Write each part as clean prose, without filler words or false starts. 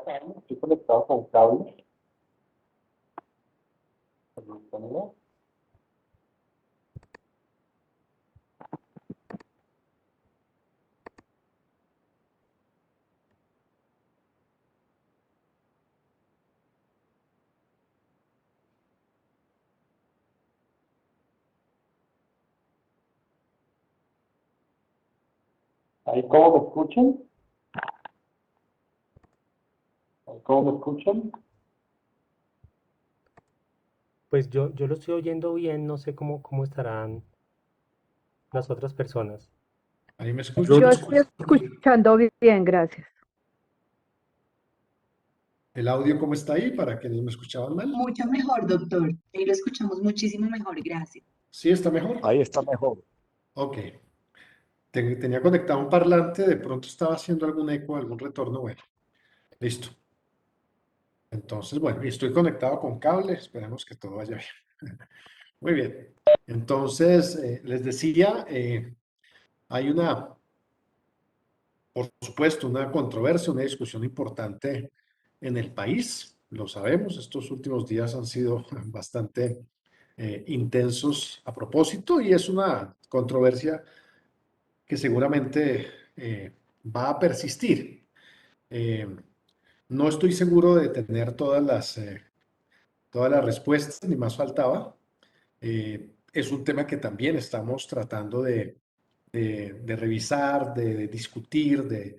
Carlos, estoy conectado con cable. Permítanme. ¿Ahí cómo me escuchan? ¿Ahí cómo me escuchan? Pues yo lo estoy oyendo bien, no sé cómo estarán las otras personas. ¿Ahí me Yo escuchan? Yo estoy escuchando bien, gracias. ¿El audio cómo está ahí para quienes me escuchaban mal? Mucho mejor, doctor. Ahí lo escuchamos muchísimo mejor, gracias. ¿Sí está mejor? Ahí está mejor. Ok. Tenía conectado un parlante, de pronto estaba haciendo algún eco, algún retorno. Bueno, listo. Entonces, bueno, y estoy conectado con cable, esperemos que todo vaya bien. Muy bien. Entonces, les decía, hay por supuesto, una controversia, una discusión importante en el país. Lo sabemos, estos últimos días han sido bastante intensos a propósito y es una controversia que seguramente va a persistir. Eh, no estoy seguro de tener todas las respuestas, ni más faltaba. Es un tema que también estamos tratando de revisar, de discutir, de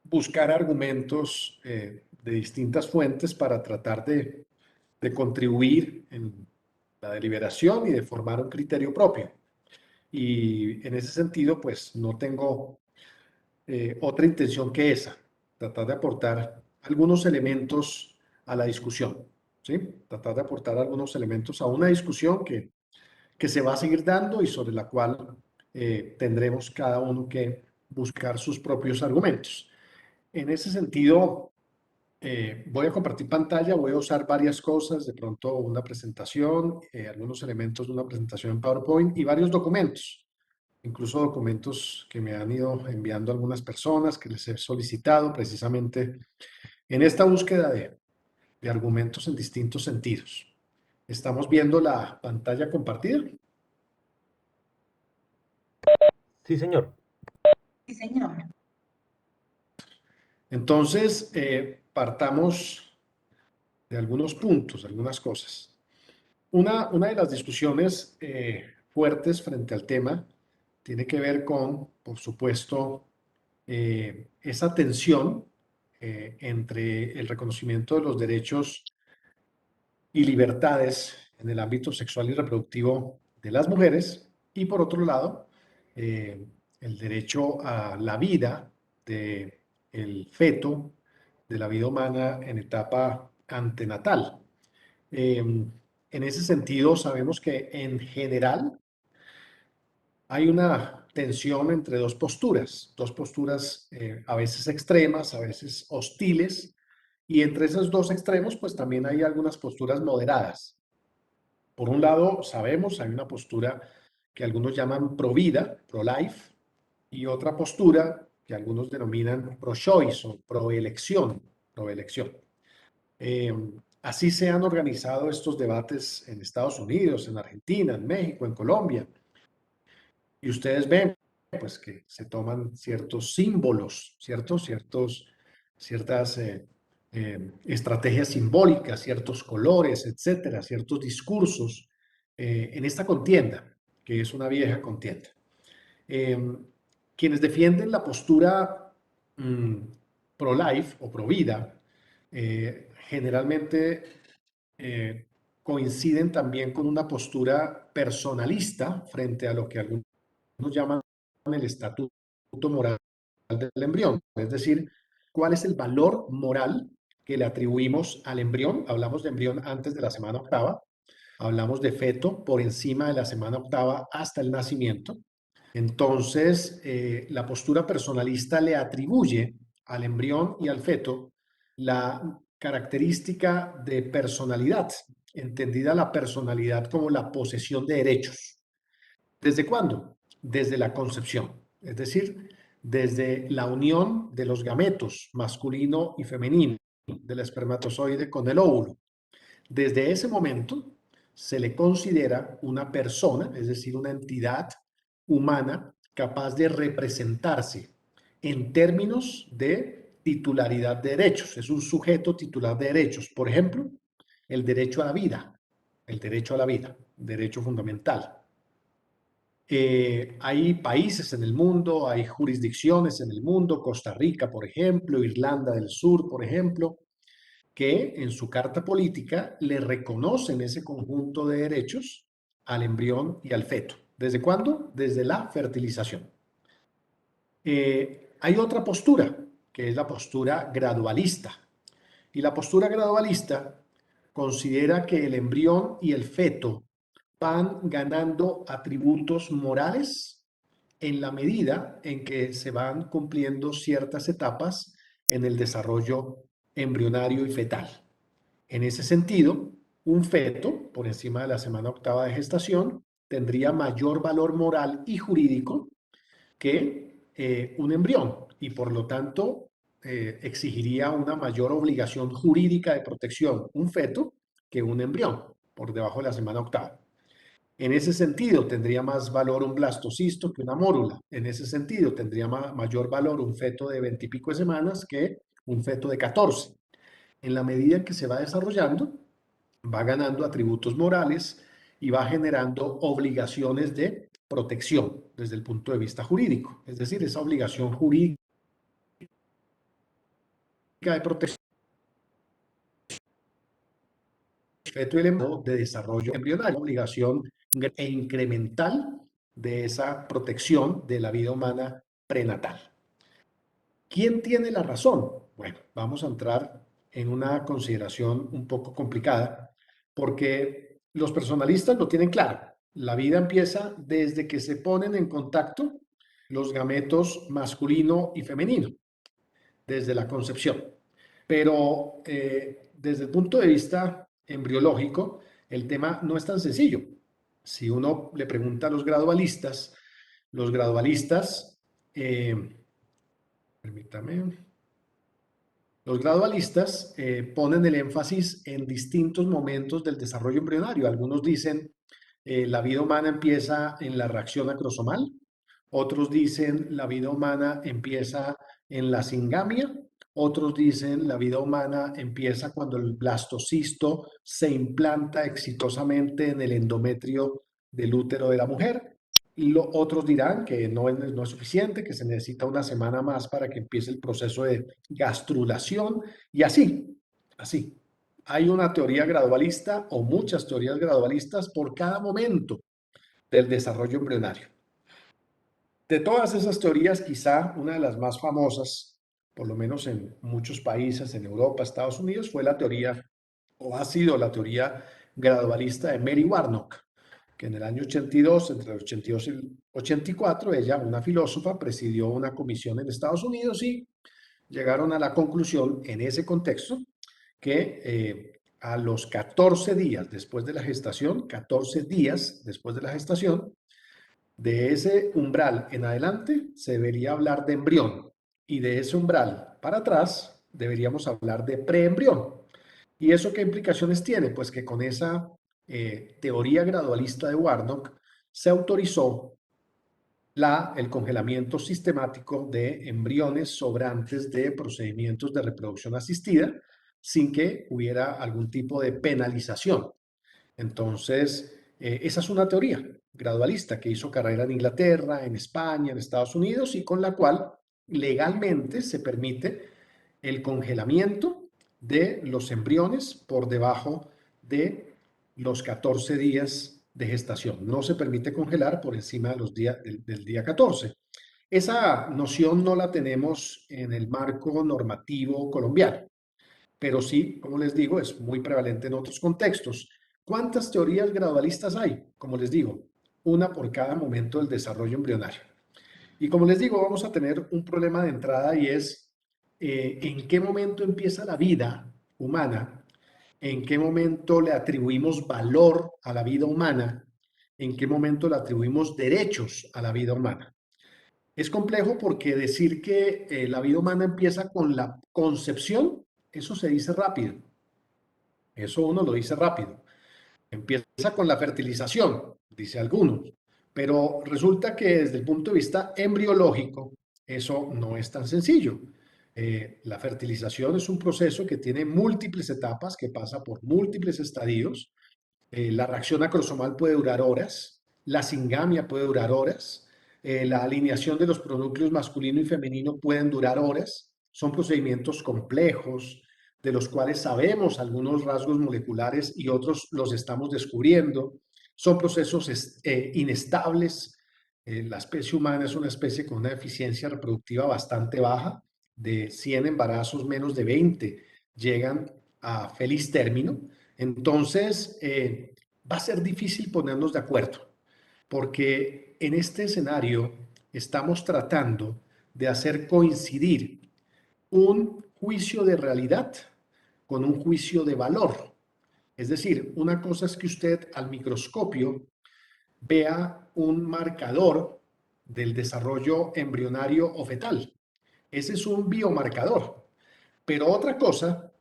buscar argumentos de distintas fuentes para tratar de contribuir en la deliberación y de formar un criterio propio. Y en ese sentido, pues no tengo otra intención que esa, tratar de aportar algunos elementos a la discusión, ¿sí? Tratar de aportar algunos elementos a una discusión que se va a seguir dando y sobre la cual tendremos cada uno que buscar sus propios argumentos. En ese sentido, voy a compartir pantalla, voy a usar varias cosas, de pronto una presentación, algunos elementos de una presentación en PowerPoint y varios documentos, incluso documentos que me han ido enviando algunas personas que les he solicitado precisamente en esta búsqueda de argumentos en distintos sentidos. Estamos viendo la pantalla compartida. Sí, señor. Sí, señor. Entonces, partamos de algunos puntos, algunas cosas. Una de las discusiones fuertes frente al tema tiene que ver con, por supuesto, esa tensión entre el reconocimiento de los derechos y libertades en el ámbito sexual y reproductivo de las mujeres y, por otro lado, el derecho a la vida del feto, de la vida humana en etapa antenatal. En ese sentido, sabemos que en general hay una tensión entre dos posturas a veces extremas, a veces hostiles, y entre esos dos extremos, pues también hay algunas posturas moderadas. Por un lado, sabemos, hay una postura que algunos llaman pro vida, pro life, y otra postura que algunos denominan pro choice o pro elección, pro elección. Así se han organizado estos debates en Estados Unidos, en Argentina, en México, en Colombia. Y ustedes ven, pues, que se toman ciertos símbolos, ciertas estrategias simbólicas, ciertos colores, etcétera, ciertos discursos en esta contienda, que es una vieja contienda. Eh, Quienes defienden la postura pro-life o pro-vida, generalmente coinciden también con una postura personalista frente a lo que algunos llaman el estatuto moral del embrión, es decir, cuál es el valor moral que le atribuimos al embrión. Hablamos de embrión antes de la semana octava, hablamos de feto por encima de la semana octava hasta el nacimiento. Entonces, la postura personalista le atribuye al embrión y al feto la característica de personalidad, entendida la personalidad como la posesión de derechos. ¿Desde cuándo? Desde la concepción, es decir, desde la unión de los gametos masculino y femenino, del espermatozoide con el óvulo. Desde ese momento se le considera una persona, es decir, una entidad humana capaz de representarse en términos de titularidad de derechos. Es un sujeto titular de derechos. Por ejemplo, el derecho a la vida, el derecho a la vida, derecho fundamental. Hay países en el mundo, hay jurisdicciones en el mundo, Costa Rica, por ejemplo, Irlanda del Sur, por ejemplo, que en su carta política le reconocen ese conjunto de derechos al embrión y al feto. ¿Desde cuándo? Desde la fertilización. Hay otra postura, que es la postura gradualista. Y la postura gradualista considera que el embrión y el feto van ganando atributos morales en la medida en que se van cumpliendo ciertas etapas en el desarrollo embrionario y fetal. En ese sentido, un feto, por encima de la semana octava de gestación, tendría mayor valor moral y jurídico que un embrión y por lo tanto exigiría una mayor obligación jurídica de protección un feto que un embrión por debajo de la semana octava. En ese sentido, tendría más valor un blastocisto que una mórula. En ese sentido, tendría mayor valor un feto de 20 y pico de semanas que un feto de 14. En la medida en que se va desarrollando, va ganando atributos morales y va generando obligaciones de protección desde el punto de vista jurídico. Es decir, esa obligación jurídica de protección feto y el embrión de desarrollo embrionario, obligación e incremental de esa protección de la vida humana prenatal. ¿Quién tiene la razón? Bueno, vamos a entrar en una consideración un poco complicada porque los personalistas lo tienen claro. La vida empieza desde que se ponen en contacto los gametos masculino y femenino, desde la concepción. Pero desde el punto de vista embriológico, el tema no es tan sencillo. Si uno le pregunta a los gradualistas, permítame, los gradualistas ponen el énfasis en distintos momentos del desarrollo embrionario. Algunos dicen la vida humana empieza en la reacción acrosomal, otros dicen la vida humana empieza en la singamia, otros dicen la vida humana empieza cuando el blastocisto se implanta exitosamente en el endometrio del útero de la mujer. Otros dirán que no es suficiente, que se necesita una semana más para que empiece el proceso de gastrulación y así. Hay una teoría gradualista o muchas teorías gradualistas por cada momento del desarrollo embrionario. De todas esas teorías, quizá una de las más famosas, por lo menos en muchos países, en Europa, Estados Unidos, fue la teoría, o ha sido la teoría gradualista de Mary Warnock, que en el año 82, entre el 82 y el 84, ella, una filósofa, presidió una comisión en Estados Unidos y llegaron a la conclusión en ese contexto que a los 14 días después de la gestación, 14 días después de la gestación, de ese umbral en adelante se debería hablar de embrión y de ese umbral para atrás deberíamos hablar de preembrión. ¿Y eso qué implicaciones tiene? Pues que con esa teoría gradualista de Warnock se autorizó el congelamiento sistemático de embriones sobrantes de procedimientos de reproducción asistida sin que hubiera algún tipo de penalización. Entonces, esa es una teoría gradualista que hizo carrera en Inglaterra, en España, en Estados Unidos y con la cual legalmente se permite el congelamiento de los embriones por debajo de los 14 días de gestación. No se permite congelar por encima de los del día 14. Esa noción no la tenemos en el marco normativo colombiano, pero sí, como les digo, es muy prevalente en otros contextos. ¿Cuántas teorías gradualistas hay? Como les digo, una por cada momento del desarrollo embrionario. Y como les digo, vamos a tener un problema de entrada y es en qué momento empieza la vida humana, en qué momento le atribuimos valor a la vida humana, en qué momento le atribuimos derechos a la vida humana. Es complejo porque decir que la vida humana empieza con la concepción eso se dice rápido. Eso uno lo dice rápido. Empieza con la fertilización, dice algunos, pero resulta que desde el punto de vista embriológico, eso no es tan sencillo. La fertilización es un proceso que tiene múltiples etapas, que pasa por múltiples estadios. La reacción acrosomal puede durar horas, la singamia puede durar horas, la alineación de los pronúcleos masculino y femenino pueden durar horas. Son procedimientos complejos, de los cuales sabemos algunos rasgos moleculares y otros los estamos descubriendo. Son procesos inestables. La especie humana es una especie con una eficiencia reproductiva bastante baja. De 100 embarazos, menos de 20 llegan a feliz término. Entonces, va a ser difícil ponernos de acuerdo, porque en este escenario estamos tratando de hacer coincidir un juicio de realidad con un juicio de valor. Es decir, una cosa es que usted al microscopio vea un marcador del desarrollo embrionario o fetal. Ese es un biomarcador. Pero otra cosa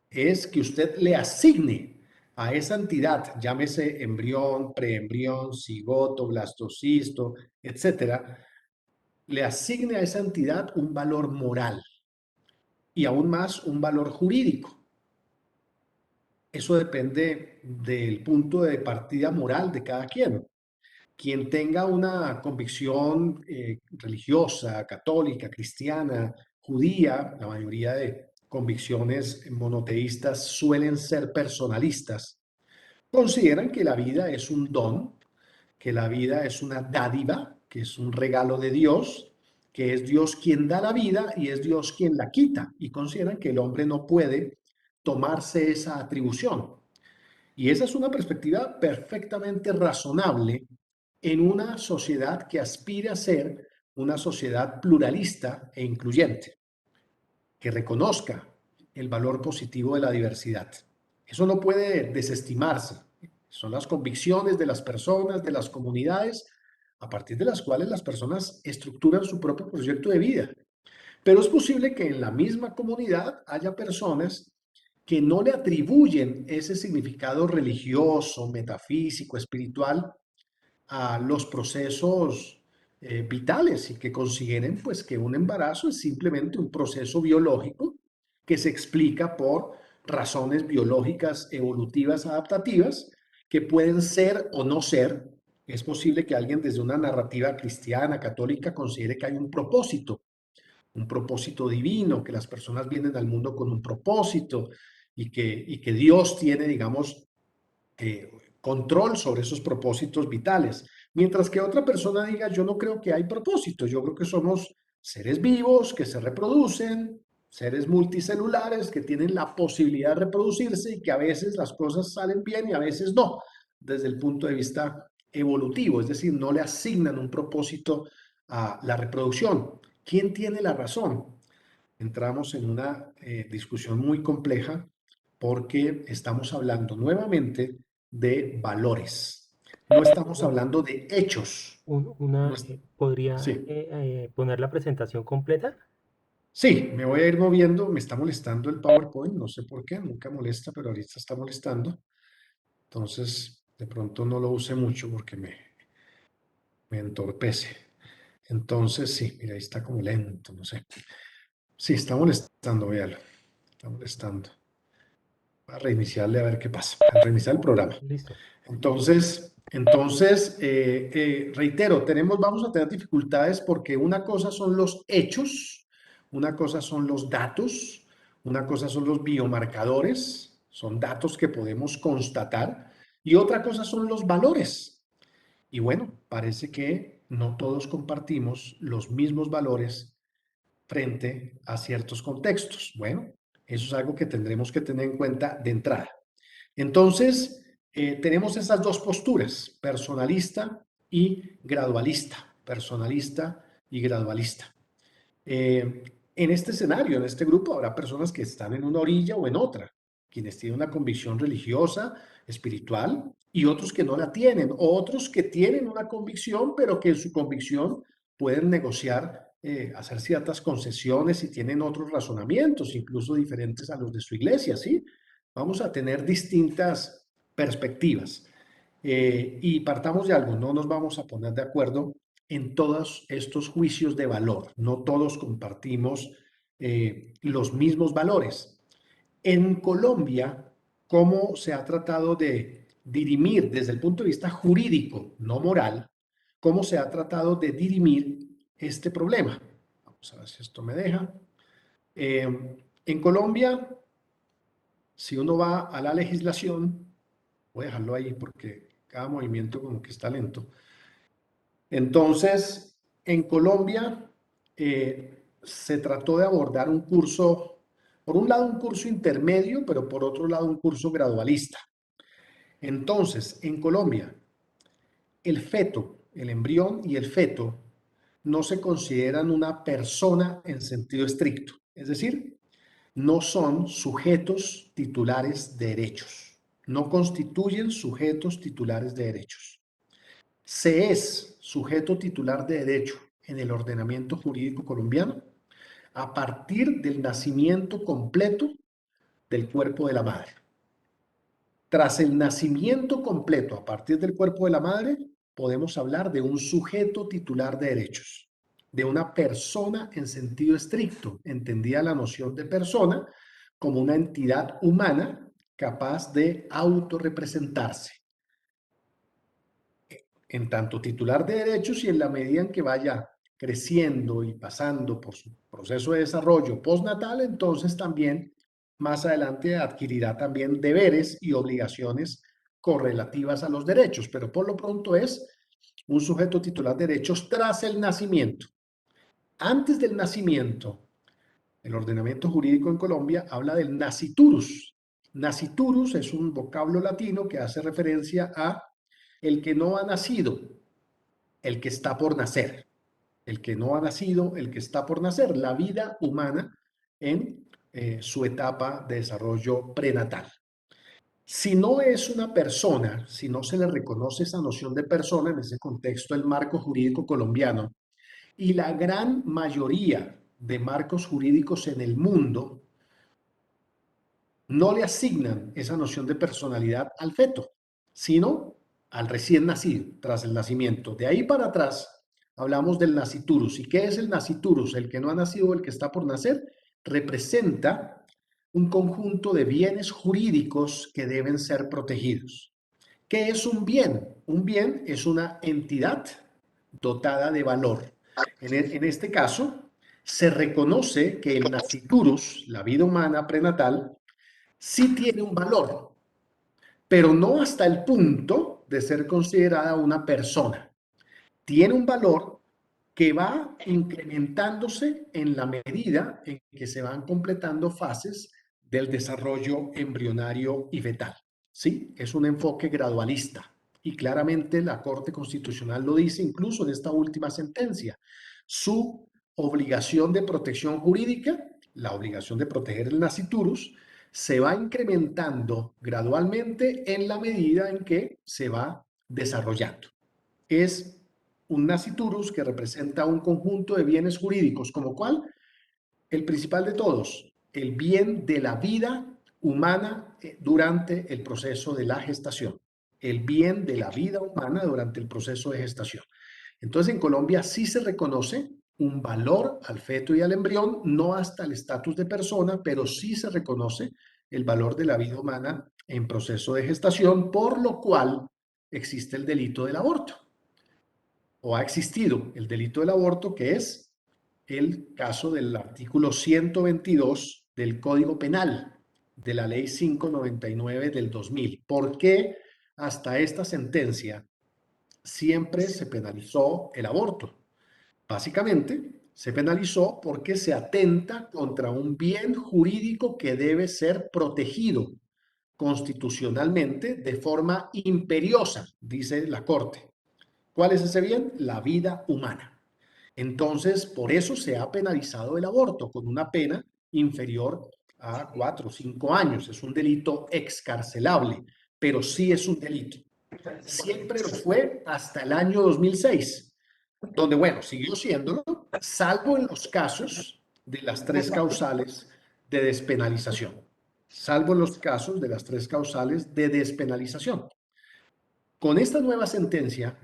es que usted le asigne a esa entidad, llámese embrión, preembrión, cigoto, blastocisto, etcétera, le asigne a esa entidad un valor moral y aún más un valor jurídico. Eso depende del punto de partida moral de cada quien. Quien tenga una convicción religiosa, católica, cristiana, judía, la mayoría de convicciones monoteístas suelen ser personalistas, consideran que la vida es un don, que la vida es una dádiva, que es un regalo de Dios, que es Dios quien da la vida y es Dios quien la quita, y consideran que el hombre no puede tomarse esa atribución. Y esa es una perspectiva perfectamente razonable en una sociedad que aspire a ser una sociedad pluralista e incluyente, que reconozca el valor positivo de la diversidad. Eso no puede desestimarse. Son las convicciones de las personas, de las comunidades, a partir de las cuales las personas estructuran su propio proyecto de vida. Pero es posible que en la misma comunidad haya personas que no le atribuyen ese significado religioso, metafísico, espiritual a los procesos vitales y que consideren pues que un embarazo es simplemente un proceso biológico que se explica por razones biológicas, evolutivas, adaptativas, que pueden ser o no ser. Es posible que alguien desde una narrativa cristiana, católica, considere que hay un propósito divino, que las personas vienen al mundo con un propósito y que Dios tiene, digamos, control sobre esos propósitos vitales. Mientras que otra persona diga, yo no creo que hay propósito, yo creo que somos seres vivos que se reproducen, seres multicelulares que tienen la posibilidad de reproducirse y que a veces las cosas salen bien y a veces no, desde el punto de vista evolutivo, es decir, no le asignan un propósito a la reproducción. ¿Quién tiene la razón? Entramos en una discusión muy compleja porque estamos hablando nuevamente de valores. No estamos hablando de hechos. No es- ¿Podría Sí, poner la presentación completa? sí, me voy a ir moviendo. Me está molestando el PowerPoint, no sé por qué, nunca molesta, pero ahorita está molestando. Entonces, de pronto no lo use mucho porque me entorpece. Entonces, sí, mira, ahí está como lento, no sé. Sí, está molestando, véalo. Está molestando. Voy a reiniciarle a ver qué pasa. A reiniciar el programa. Listo. Entonces, reitero, vamos a tener dificultades porque una cosa son los hechos, una cosa son los datos, una cosa son los biomarcadores, son datos que podemos constatar, y otra cosa son los valores. Y bueno, parece que no todos compartimos los mismos valores frente a ciertos contextos. Bueno, eso es algo que tendremos que tener en cuenta de entrada. Entonces, tenemos esas dos posturas, personalista y gradualista, personalista y gradualista. En este escenario, en este grupo, habrá personas que están en una orilla o en otra, quienes tienen una convicción religiosa, espiritual, y otros que no la tienen, o otros que tienen una convicción, pero que en su convicción pueden negociar hacer ciertas concesiones y tienen otros razonamientos, incluso diferentes a los de su iglesia, ¿sí? Vamos a tener distintas perspectivas. Y partamos de algo, no nos vamos a poner de acuerdo en todos estos juicios de valor. No todos compartimos los mismos valores. En Colombia, ¿cómo se ha tratado de dirimir desde el punto de vista jurídico, no moral, cómo se ha tratado de dirimir este problema? Vamos a ver si esto me deja. En Colombia, si uno va a la legislación, voy a dejarlo ahí porque cada movimiento como que está lento. Entonces, en Colombia se trató de abordar un curso, por un lado un curso intermedio, pero por otro lado un curso gradualista. Entonces, en Colombia, el feto, el embrión y el feto no se consideran una persona en sentido estricto, es decir, no son sujetos titulares de derechos, no constituyen sujetos titulares de derechos. Se es sujeto titular de derecho en el ordenamiento jurídico colombiano a partir del nacimiento completo del cuerpo de la madre. Tras el nacimiento completo a partir del cuerpo de la madre, podemos hablar de un sujeto titular de derechos, de una persona en sentido estricto, entendida la noción de persona como una entidad humana capaz de autorrepresentarse, en tanto titular de derechos y en la medida en que vaya creciendo y pasando por su proceso de desarrollo postnatal, entonces también más adelante adquirirá también deberes y obligaciones correlativas a los derechos, pero por lo pronto es un sujeto titular de derechos tras el nacimiento. Antes del nacimiento, el ordenamiento jurídico en Colombia habla del nasciturus. Nasciturus es un vocablo latino que hace referencia a el que no ha nacido, el que está por nacer. El que no ha nacido, el que está por nacer, la vida humana en su etapa de desarrollo prenatal. Si no es una persona, si no se le reconoce esa noción de persona en ese contexto del marco jurídico colombiano, y la gran mayoría de marcos jurídicos en el mundo no le asignan esa noción de personalidad al feto, sino al recién nacido, tras el nacimiento. De ahí para atrás hablamos del nasciturus. ¿Y qué es el nasciturus? El que no ha nacido, el que está por nacer, representa un conjunto de bienes jurídicos que deben ser protegidos. ¿Qué es un bien? Un bien es una entidad dotada de valor. En este caso, se reconoce que el nasciturus, la vida humana prenatal, sí tiene un valor, pero no hasta el punto de ser considerada una persona. Tiene un valor que va incrementándose en la medida en que se van completando fases del desarrollo embrionario y fetal. ¿Sí? Es un enfoque gradualista y claramente la Corte Constitucional lo dice incluso en esta última sentencia. Su obligación de protección jurídica, la obligación de proteger el nasciturus, se va incrementando gradualmente en la medida en que se va desarrollando. Es un nasciturus que representa un conjunto de bienes jurídicos, como cuál, el principal de todos, el bien de la vida humana durante el proceso de la gestación. El bien de la vida humana durante el proceso de gestación. Entonces, en Colombia sí se reconoce un valor al feto y al embrión, no hasta el estatus de persona, pero sí se reconoce el valor de la vida humana en proceso de gestación, por lo cual existe el delito del aborto. O ha existido el delito del aborto, que es el caso del artículo 122 del Código Penal de la Ley 599 del 2000. ¿Por qué hasta esta sentencia siempre se penalizó el aborto? Básicamente, se penalizó porque se atenta contra un bien jurídico que debe ser protegido constitucionalmente de forma imperiosa, dice la Corte. ¿Cuál es ese bien? La vida humana. Entonces, por eso se ha penalizado el aborto con una pena inferior a 4 o 5 años. Es un delito excarcelable, pero sí es un delito. Siempre lo fue hasta el año 2006, donde, bueno, siguió siéndolo, salvo en los casos de las tres causales de despenalización. Salvo en los casos de las tres causales de despenalización. Con esta nueva sentencia,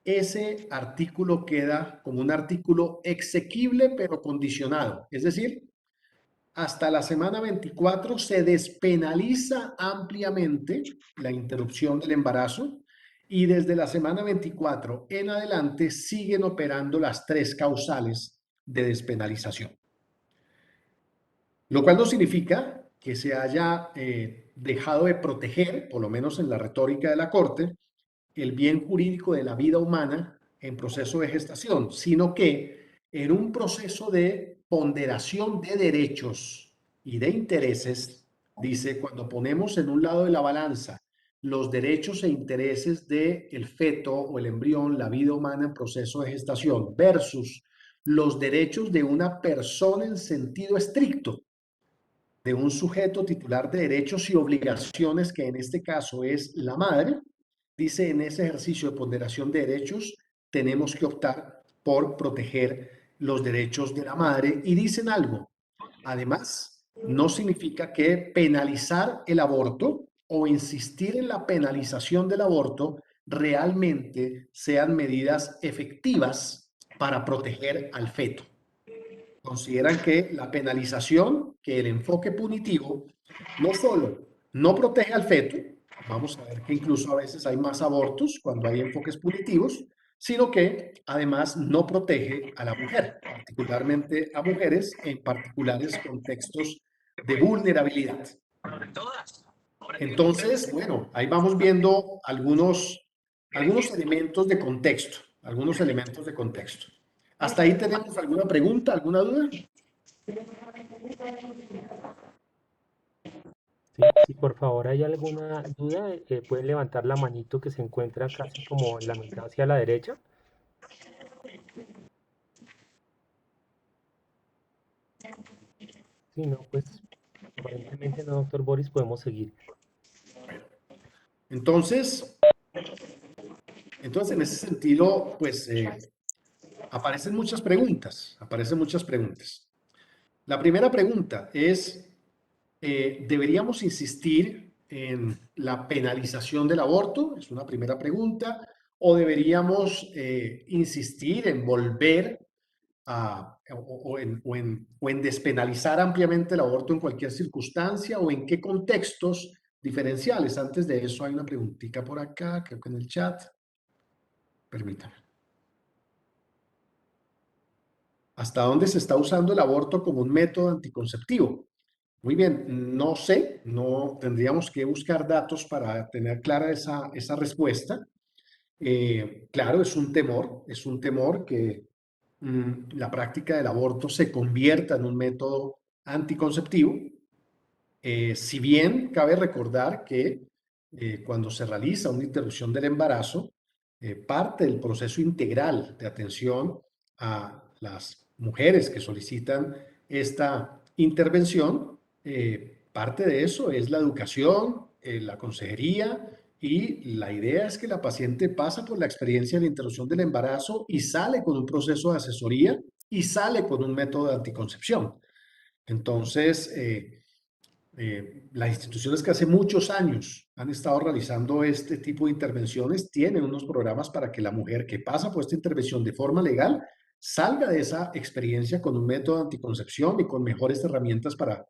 ese artículo queda como un artículo exequible pero condicionado. Es decir, hasta la semana 24 se despenaliza ampliamente la interrupción del embarazo y desde la semana 24 en adelante siguen operando las tres causales de despenalización. Lo cual no significa que se haya dejado de proteger, por lo menos en la retórica de la Corte, el bien jurídico de la vida humana en proceso de gestación, sino que en un proceso de ponderación de derechos y de intereses, dice, cuando ponemos en un lado de la balanza los derechos e intereses del feto o el embrión, la vida humana en proceso de gestación, versus los derechos de una persona en sentido estricto, de un sujeto titular de derechos y obligaciones, que en este caso es la madre, dice, en ese ejercicio de ponderación de derechos tenemos que optar por proteger los derechos de la madre. Y dicen algo, además, no significa que penalizar el aborto o insistir en la penalización del aborto realmente sean medidas efectivas para proteger al feto. Consideran que la penalización, que el enfoque punitivo, no solo no protege al feto, vamos a ver que incluso a veces hay más abortos cuando hay enfoques punitivos, sino que además no protege a la mujer, particularmente a mujeres en particulares contextos de vulnerabilidad. Entonces, bueno, ahí vamos viendo algunos elementos de contexto, ¿Hasta ahí tenemos alguna pregunta, alguna duda? Sí, si por favor hay alguna duda, pueden levantar la manito que se encuentra casi como en la mitad hacia la derecha. Si no, pues aparentemente no, doctor Boris, podemos seguir. Entonces en ese sentido, pues aparecen muchas preguntas. La primera pregunta es, ¿deberíamos insistir en la penalización del aborto? Es una primera pregunta. ¿O deberíamos insistir en volver o en despenalizar ampliamente el aborto en cualquier circunstancia? ¿O en qué contextos diferenciales? Antes de eso hay una preguntita por acá, creo que en el chat. Permítame. ¿Hasta dónde se está usando el aborto como un método anticonceptivo? Muy bien, no sé, no tendríamos que buscar datos para tener clara esa respuesta. Claro, es un temor que la práctica del aborto se convierta en un método anticonceptivo. Si bien cabe recordar que cuando se realiza una interrupción del embarazo, parte del proceso integral de atención a las mujeres que solicitan esta intervención, parte de eso es la educación, la consejería, y la idea es que la paciente pasa por la experiencia de la interrupción del embarazo y sale con un proceso de asesoría y sale con un método de anticoncepción. Entonces, las instituciones que hace muchos años han estado realizando este tipo de intervenciones tienen unos programas para que la mujer que pasa por esta intervención de forma legal salga de esa experiencia con un método de anticoncepción y con mejores herramientas para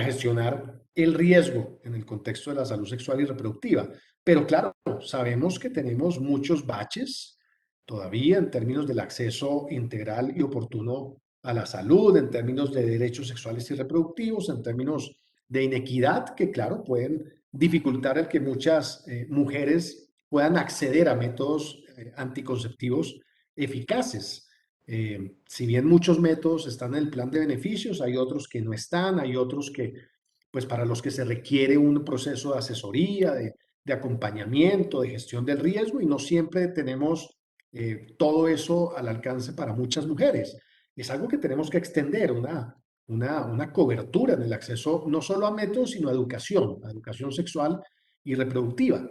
gestionar el riesgo en el contexto de la salud sexual y reproductiva. Pero claro, sabemos que tenemos muchos baches todavía en términos del acceso integral y oportuno a la salud, en términos de derechos sexuales y reproductivos, en términos de inequidad que, claro, pueden dificultar el que muchas mujeres puedan acceder a métodos anticonceptivos eficaces. Si bien muchos métodos están en el plan de beneficios, hay otros que no están, hay otros que, pues para los que se requiere un proceso de asesoría, de acompañamiento, de gestión del riesgo, y no siempre tenemos todo eso al alcance para muchas mujeres. Es algo que tenemos que extender, una cobertura en el acceso no solo a métodos, sino a educación sexual y reproductiva.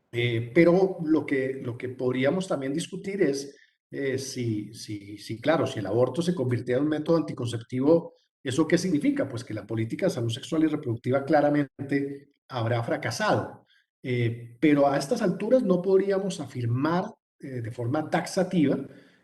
Pero lo que podríamos también discutir es claro, si el aborto se convirtiera en un método anticonceptivo, ¿eso qué significa? Pues que la política de salud sexual y reproductiva claramente habrá fracasado. Pero a estas alturas no podríamos afirmar de forma taxativa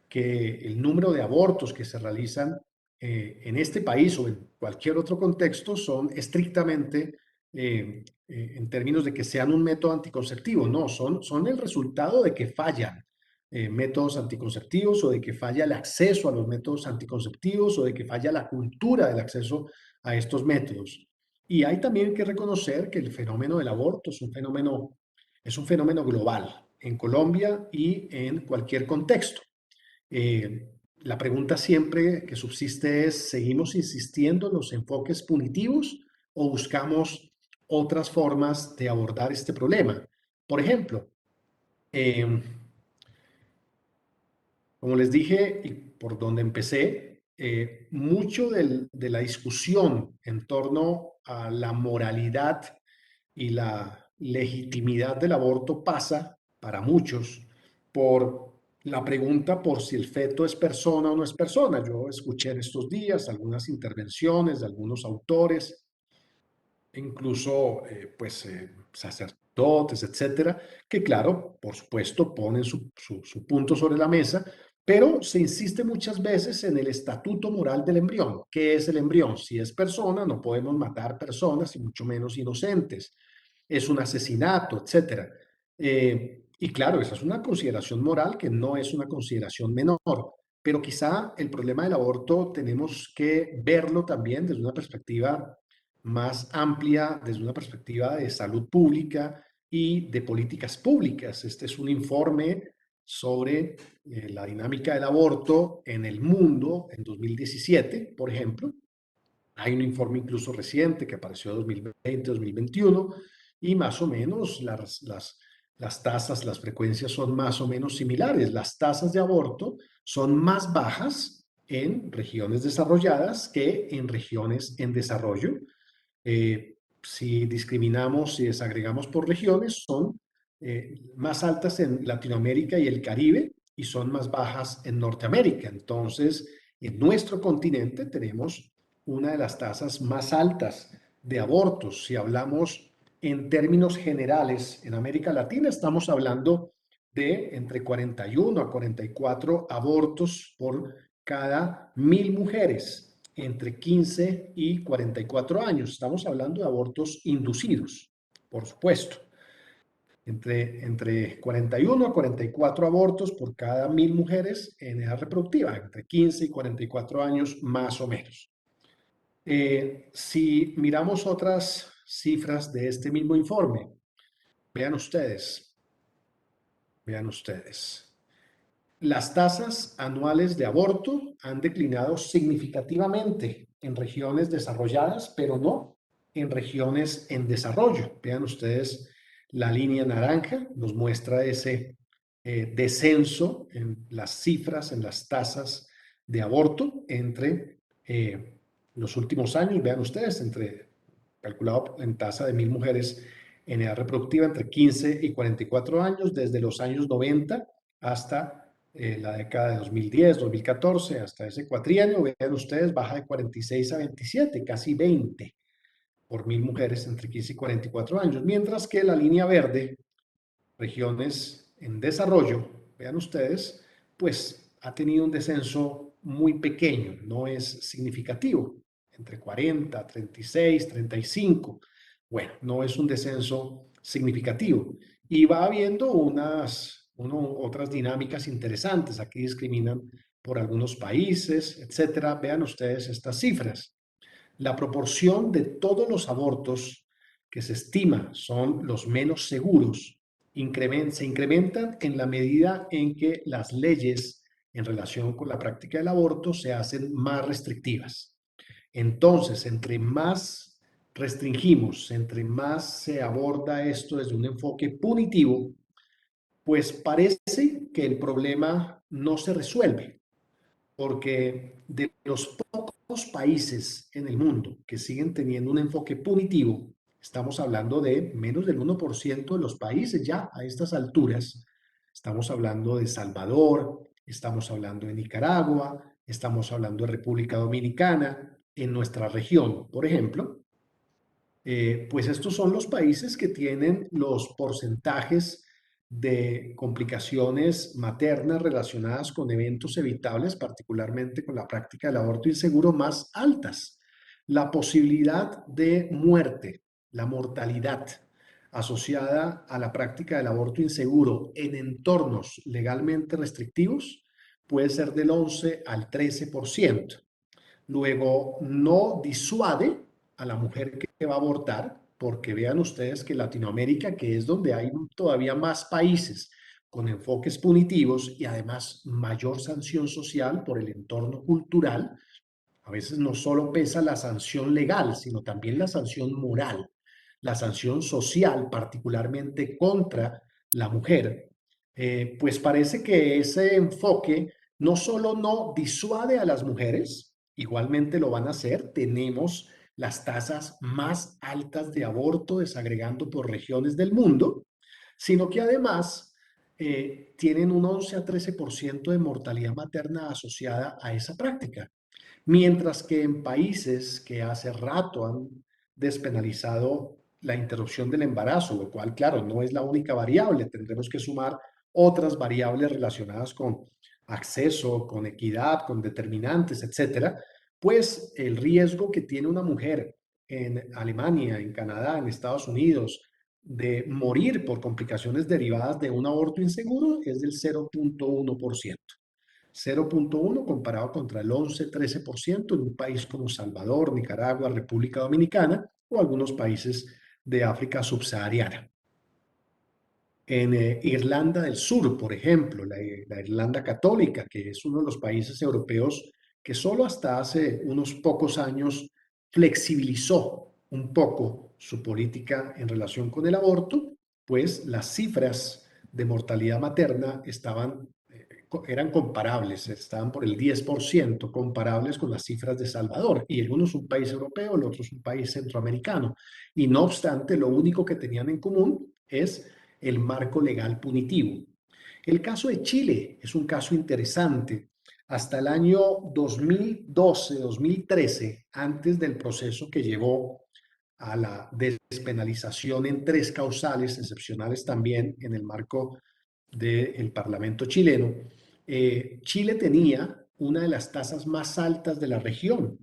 que el número de abortos que se realizan en este país o en cualquier otro contexto son estrictamente en términos de que sean un método anticonceptivo. No, son el resultado de que fallan métodos anticonceptivos o de que falla el acceso a los métodos anticonceptivos o de que falla la cultura del acceso a estos métodos. Y hay también que reconocer que el fenómeno del aborto es un fenómeno global en Colombia y en cualquier contexto. La pregunta siempre que subsiste es, ¿seguimos insistiendo en los enfoques punitivos o buscamos otras formas de abordar este problema? Por ejemplo, como les dije y por donde empecé, mucho de la discusión en torno a la moralidad y la legitimidad del aborto pasa, para muchos, por la pregunta por si el feto es persona o no es persona. Yo escuché en estos días algunas intervenciones de algunos autores, incluso sacerdotes, etcétera, que claro, por supuesto, ponen su punto sobre la mesa, pero se insiste muchas veces en el estatuto moral del embrión. ¿Qué es el embrión? Si es persona, no podemos matar personas y mucho menos inocentes. Es un asesinato, etcétera. Y claro, esa es una consideración moral que no es una consideración menor, pero quizá el problema del aborto tenemos que verlo también desde una perspectiva más amplia, desde una perspectiva de salud pública y de políticas públicas. Este es un informe sobre la dinámica del aborto en el mundo en 2017, por ejemplo. Hay un informe incluso reciente que apareció en 2020, 2021, y más o menos las tasas, las frecuencias son más o menos similares. Las tasas de aborto son más bajas en regiones desarrolladas que en regiones en desarrollo. Si discriminamos, si desagregamos por regiones, son más altas en Latinoamérica y el Caribe y son más bajas en Norteamérica. Entonces, en nuestro continente tenemos una de las tasas más altas de abortos. Si hablamos en términos generales, en América Latina estamos hablando de entre 41 a 44 abortos por cada 1.000 mujeres entre 15 y 44 años. Estamos hablando de abortos inducidos, por supuesto. Entre 41 a 44 abortos por cada 1.000 mujeres en edad reproductiva, entre 15 y 44 años más o menos. Si miramos otras cifras de este mismo informe, vean ustedes. Las tasas anuales de aborto han declinado significativamente en regiones desarrolladas, pero no en regiones en desarrollo. Vean ustedes, la línea naranja nos muestra ese descenso en las cifras, en las tasas de aborto entre los últimos años. Vean ustedes, calculado en tasa de 1.000 mujeres en edad reproductiva entre 15 y 44 años, desde los años 90 hasta la década de 2010, 2014, hasta ese cuatrienio. Vean ustedes, baja de 46 a 27, casi 20 por 1.000 mujeres entre 15 y 44 años, mientras que la línea verde, regiones en desarrollo, vean ustedes, pues ha tenido un descenso muy pequeño, no es significativo, entre 40, 36, 35. Bueno, no es un descenso significativo. Y va habiendo otras dinámicas interesantes. Aquí discriminan por algunos países, etcétera. Vean ustedes estas cifras. La proporción de todos los abortos que se estima son los menos seguros se incrementan en la medida en que las leyes en relación con la práctica del aborto se hacen más restrictivas. Entonces, entre más restringimos, entre más se aborda esto desde un enfoque punitivo, pues parece que el problema no se resuelve, porque de los pocos países en el mundo que siguen teniendo un enfoque punitivo, estamos hablando de menos del 1% de los países ya a estas alturas. Estamos hablando de Salvador, estamos hablando de Nicaragua, estamos hablando de República Dominicana, en nuestra región, por ejemplo, pues estos son los países que tienen los porcentajes de complicaciones maternas relacionadas con eventos evitables, particularmente con la práctica del aborto inseguro, más altas. La posibilidad de muerte, la mortalidad asociada a la práctica del aborto inseguro en entornos legalmente restrictivos puede ser del 11 al 13%. Luego, no disuade a la mujer que va a abortar, porque vean ustedes que Latinoamérica, que es donde hay todavía más países con enfoques punitivos y además mayor sanción social por el entorno cultural, a veces no solo pesa la sanción legal, sino también la sanción moral, la sanción social, particularmente contra la mujer. Pues parece que ese enfoque no solo no disuade a las mujeres, igualmente lo van a hacer. Tenemos las tasas más altas de aborto desagregando por regiones del mundo, sino que además tienen un 11 a 13% de mortalidad materna asociada a esa práctica. Mientras que en países que hace rato han despenalizado la interrupción del embarazo, lo cual, claro, no es la única variable, tendremos que sumar otras variables relacionadas con acceso, con equidad, con determinantes, etcétera, pues el riesgo que tiene una mujer en Alemania, en Canadá, en Estados Unidos, de morir por complicaciones derivadas de un aborto inseguro es del 0.1%. 0.1 comparado contra el 11-13% en un país como Salvador, Nicaragua, República Dominicana o algunos países de África subsahariana. En Irlanda del Sur, por ejemplo, la Irlanda católica, que es uno de los países europeos que solo hasta hace unos pocos años flexibilizó un poco su política en relación con el aborto, pues las cifras de mortalidad materna eran comparables, estaban por el 10%, comparables con las cifras de Salvador. Y el uno es un país europeo, el otro es un país centroamericano. Y no obstante, lo único que tenían en común es el marco legal punitivo. El caso de Chile es un caso interesante. Hasta el año 2012-2013, antes del proceso que llevó a la despenalización en 3 causales excepcionales también en el marco del Parlamento chileno, Chile tenía una de las tasas más altas de la región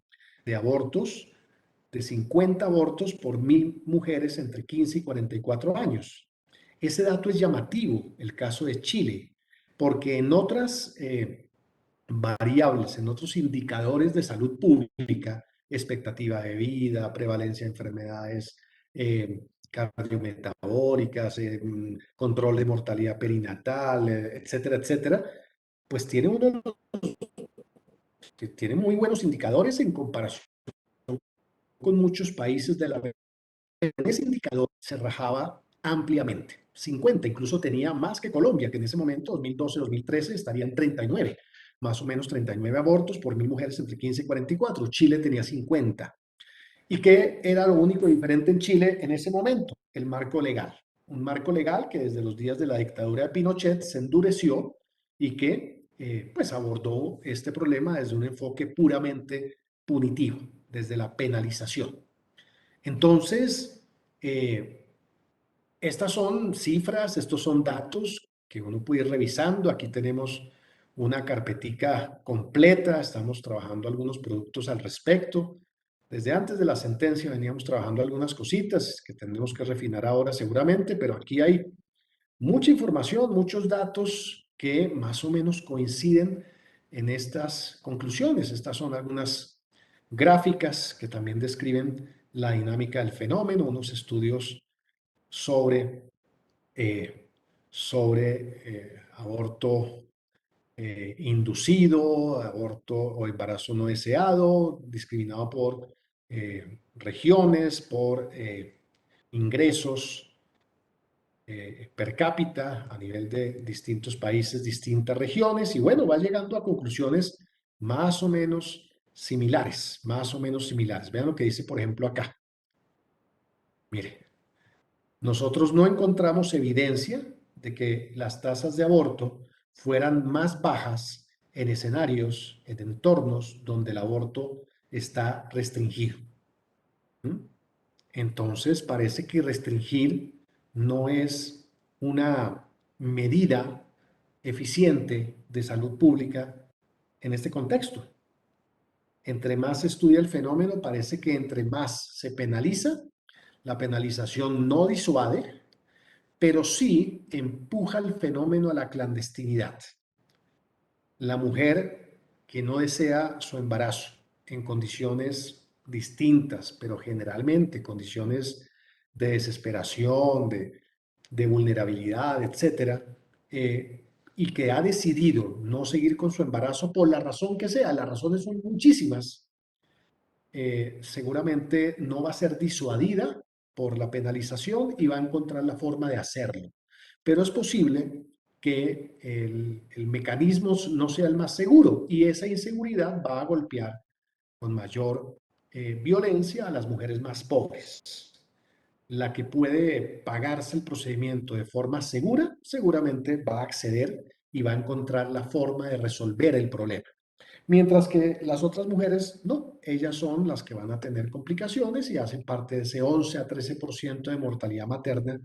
de abortos, de 50 abortos por 1000 mujeres entre 15 y 44 años. Ese dato es llamativo, el caso de Chile, porque en otras variables, en otros indicadores de salud pública, expectativa de vida, prevalencia de enfermedades cardiometabólicas, control de mortalidad perinatal, etcétera, etcétera, pues tiene muy buenos indicadores en comparación con muchos países de la región. En ese indicador se rajaba ampliamente. 50, incluso tenía más que Colombia, que en ese momento, 2012-2013, estarían 39, más o menos 39 abortos por 1000 mujeres entre 15 y 44. Chile tenía 50. ¿Y qué era lo único diferente en Chile en ese momento? El marco legal. Un marco legal que desde los días de la dictadura de Pinochet se endureció y que pues abordó este problema desde un enfoque puramente punitivo, desde la penalización. Entonces, estas son cifras, estos son datos que uno puede ir revisando. Aquí tenemos una carpetica completa, estamos trabajando algunos productos al respecto. Desde antes de la sentencia veníamos trabajando algunas cositas que tendremos que refinar ahora seguramente, pero aquí hay mucha información, muchos datos que más o menos coinciden en estas conclusiones. Estas son algunas gráficas que también describen la dinámica del fenómeno, unos estudios sobre, aborto inducido, aborto o embarazo no deseado, discriminado por regiones, por ingresos per cápita a nivel de distintos países, distintas regiones, y bueno, va llegando a conclusiones más o menos similares, más o menos similares. Vean lo que dice, por ejemplo, acá. Mire, nosotros no encontramos evidencia de que las tasas de aborto fueran más bajas en escenarios, en entornos donde el aborto está restringido. ¿Mm? Entonces, parece que restringir no es una medida eficiente de salud pública en este contexto. Entre más se estudia el fenómeno, parece que entre más se penaliza, la penalización no disuade, pero sí empuja el fenómeno a la clandestinidad. La mujer que no desea su embarazo en condiciones distintas, pero generalmente condiciones de desesperación, de vulnerabilidad, etcétera, y que ha decidido no seguir con su embarazo por la razón que sea, las razones son muchísimas, seguramente no va a ser disuadida por la penalización y va a encontrar la forma de hacerlo. Pero es posible que el mecanismo no sea el más seguro y esa inseguridad va a golpear con mayor violencia a las mujeres más pobres. La que puede pagarse el procedimiento de forma segura, seguramente va a acceder y va a encontrar la forma de resolver el problema. Mientras que las otras mujeres, no, ellas son las que van a tener complicaciones y hacen parte de ese 11 a 13% de mortalidad materna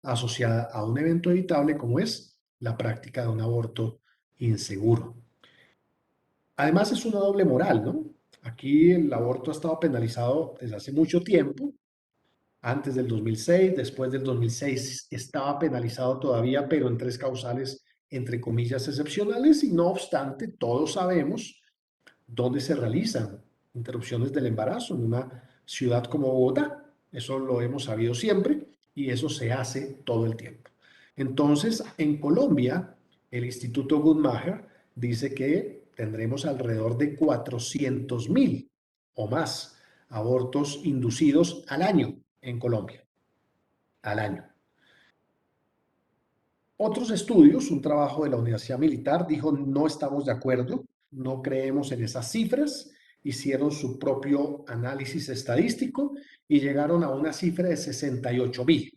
asociada a un evento evitable como es la práctica de un aborto inseguro. Además es una doble moral, ¿no? Aquí el aborto ha estado penalizado desde hace mucho tiempo, antes del 2006, después del 2006 estaba penalizado todavía, pero en 3 causales, entre comillas, excepcionales, y no obstante, todos sabemos dónde se realizan interrupciones del embarazo, en una ciudad como Bogotá. Eso lo hemos sabido siempre y eso se hace todo el tiempo. Entonces, en Colombia, el Instituto Guttmacher dice que tendremos alrededor de 400.000 o más abortos inducidos al año en Colombia, al año. Otros estudios, un trabajo de la Universidad Militar dijo no estamos de acuerdo, no creemos en esas cifras, hicieron su propio análisis estadístico y llegaron a una cifra de 68.000.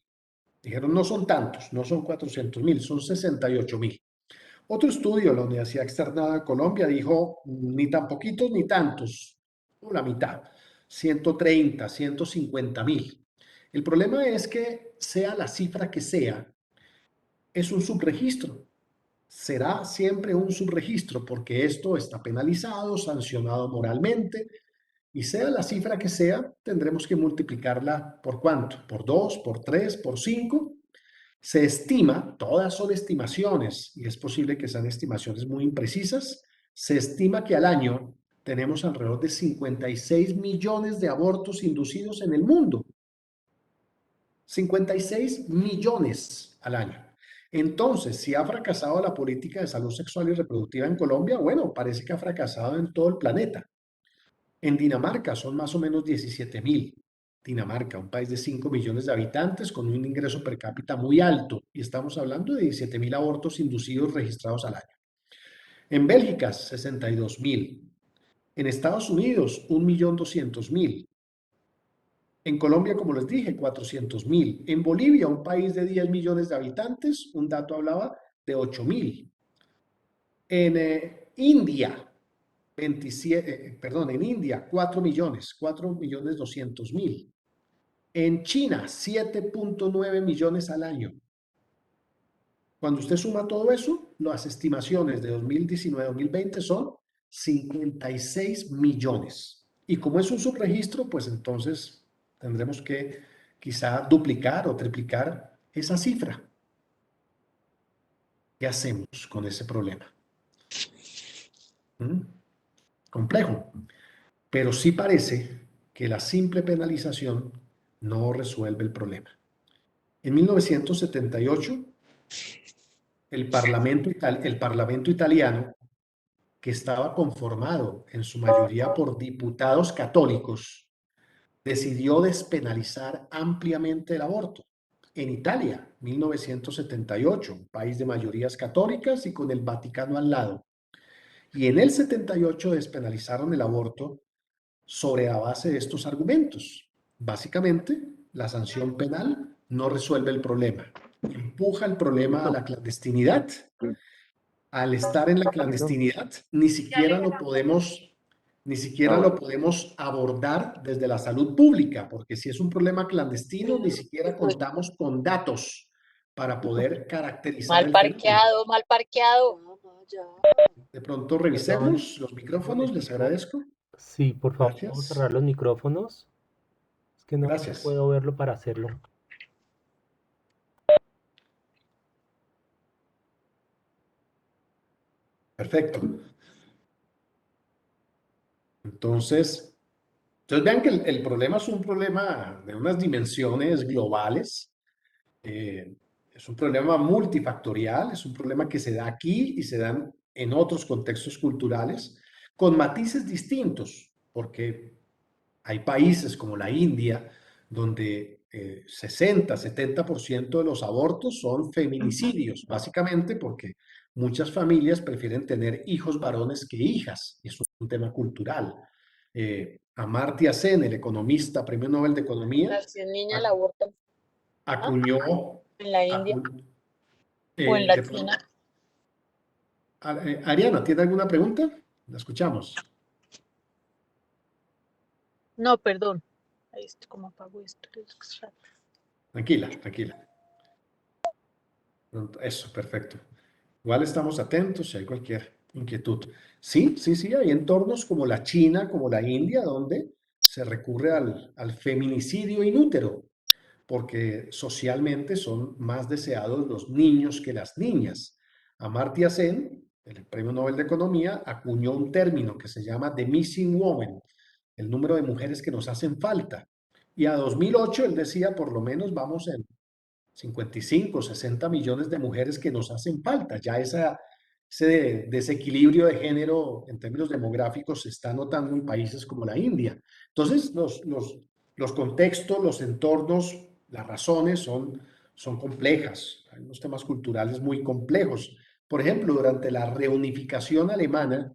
Dijeron no son tantos, no son 400.000, son 68.000. Otro estudio de la Universidad Externada de Colombia dijo ni tan poquitos ni tantos, la mitad, 130, 150.000. El problema es que sea la cifra que sea, es un subregistro. Será siempre un subregistro porque esto está penalizado, sancionado moralmente y sea la cifra que sea, tendremos que multiplicarla por ¿cuánto? Por 2, por 3, por 5. Se estima, todas son estimaciones y es posible que sean estimaciones muy imprecisas, se estima que al año tenemos alrededor de 56 millones de abortos inducidos en el mundo. 56 millones al año. Entonces, si ha fracasado la política de salud sexual y reproductiva en Colombia, bueno, parece que ha fracasado en todo el planeta. En Dinamarca son más o menos 17.000. Dinamarca, un país de 5 millones de habitantes con un ingreso per cápita muy alto y estamos hablando de 17.000 abortos inducidos registrados al año. En Bélgica, 62.000. En Estados Unidos, 1.200.000. En Colombia, como les dije, 400.000. En Bolivia, un país de 10 millones de habitantes, un dato hablaba de 8.000. En India, 4 millones, 4.200.000. En China, 7.9 millones al año. Cuando usted suma todo eso, las estimaciones de 2019-2020 son 56 millones. Y como es un subregistro, pues entonces tendremos que quizá duplicar o triplicar esa cifra. ¿Qué hacemos con ese problema? Complejo. Pero sí parece que la simple penalización no resuelve el problema. En 1978, el Parlamento italiano, que estaba conformado en su mayoría por diputados católicos, decidió despenalizar ampliamente el aborto. En Italia, 1978, un país de mayorías católicas y con el Vaticano al lado. Y en el 78 despenalizaron el aborto sobre la base de estos argumentos. Básicamente, la sanción penal no resuelve el problema, empuja el problema a la clandestinidad, al estar en la clandestinidad, ni siquiera lo podemos abordar desde la salud pública, porque si es un problema clandestino, ni siquiera contamos con datos para poder caracterizar Mal el fenómeno. parqueado, mal parqueado. De pronto revisemos los micrófonos, les agradezco. Sí, por favor, vamos a Gracias. cerrar los micrófonos. Es que no Gracias. puedo verlo para hacerlo. Perfecto. Entonces vean que el problema es un problema de unas dimensiones globales. Es un problema multifactorial, es un problema que se da aquí y se dan en otros contextos culturales, con matices distintos, porque hay países como la India, donde 60-70% de los abortos son feminicidios, básicamente porque muchas familias prefieren tener hijos varones que hijas, y es un tema cultural. Amartya Sen, el economista, premio Nobel de Economía, Si es niña la abortan acuñó, en la India o en de la pronto- China. Ariana, ¿tiene alguna pregunta? La escuchamos. No, perdón. Ahí está, ¿cómo apago esto? Tranquila, tranquila. Eso, perfecto. Igual estamos atentos si hay cualquier inquietud. Sí, sí, sí, hay entornos como la China, como la India, donde se recurre al feminicidio inútero, porque socialmente son más deseados los niños que las niñas. Amartya Sen, el premio Nobel de Economía, acuñó un término que se llama The Missing Woman, el número de mujeres que nos hacen falta. Y a 2008 él decía, por lo menos vamos en 55, 60 millones de mujeres que nos hacen falta. Ya ese desequilibrio de género en términos demográficos se está notando en países como la India. Entonces, los contextos, los entornos, las razones son complejas. Hay unos temas culturales muy complejos. Por ejemplo, durante la reunificación alemana,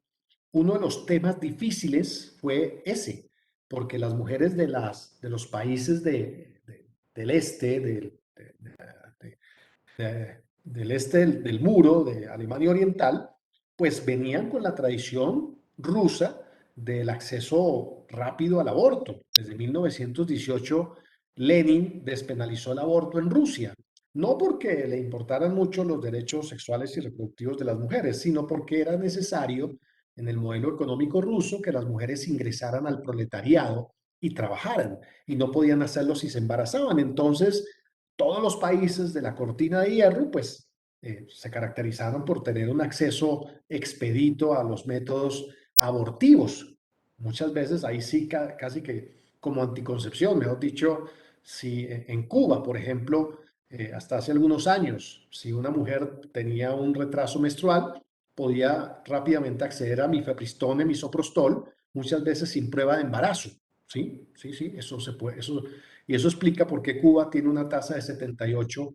uno de los temas difíciles fue ese, porque las mujeres de los países del este, del este del muro de Alemania Oriental, pues venían con la tradición rusa del acceso rápido al aborto. Desde 1918, Lenin despenalizó el aborto en Rusia, no porque le importaran mucho los derechos sexuales y reproductivos de las mujeres, sino porque era necesario en el modelo económico ruso que las mujeres ingresaran al proletariado y trabajaran, y no podían hacerlo si se embarazaban. Entonces, todos los países de la cortina de hierro, pues, se caracterizaron por tener un acceso expedito a los métodos abortivos. Muchas veces ahí sí casi que como anticoncepción, mejor dicho, si en Cuba, por ejemplo, hasta hace algunos años, si una mujer tenía un retraso menstrual, podía rápidamente acceder a mifepristón, misoprostol, muchas veces sin prueba de embarazo. Sí, sí, sí, eso se puede, y eso explica por qué Cuba tiene una tasa de 78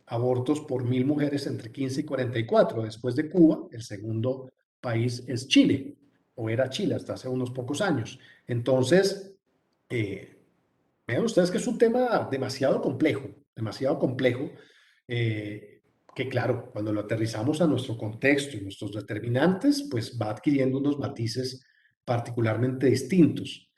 abortos por 1000 mujeres entre 15 y 44. Después de Cuba, el segundo país es Chile, o era Chile hasta hace unos pocos años. Entonces, vean ustedes que es un tema demasiado complejo, que claro, cuando lo aterrizamos a nuestro contexto y nuestros determinantes, pues va adquiriendo unos matices particularmente distintos.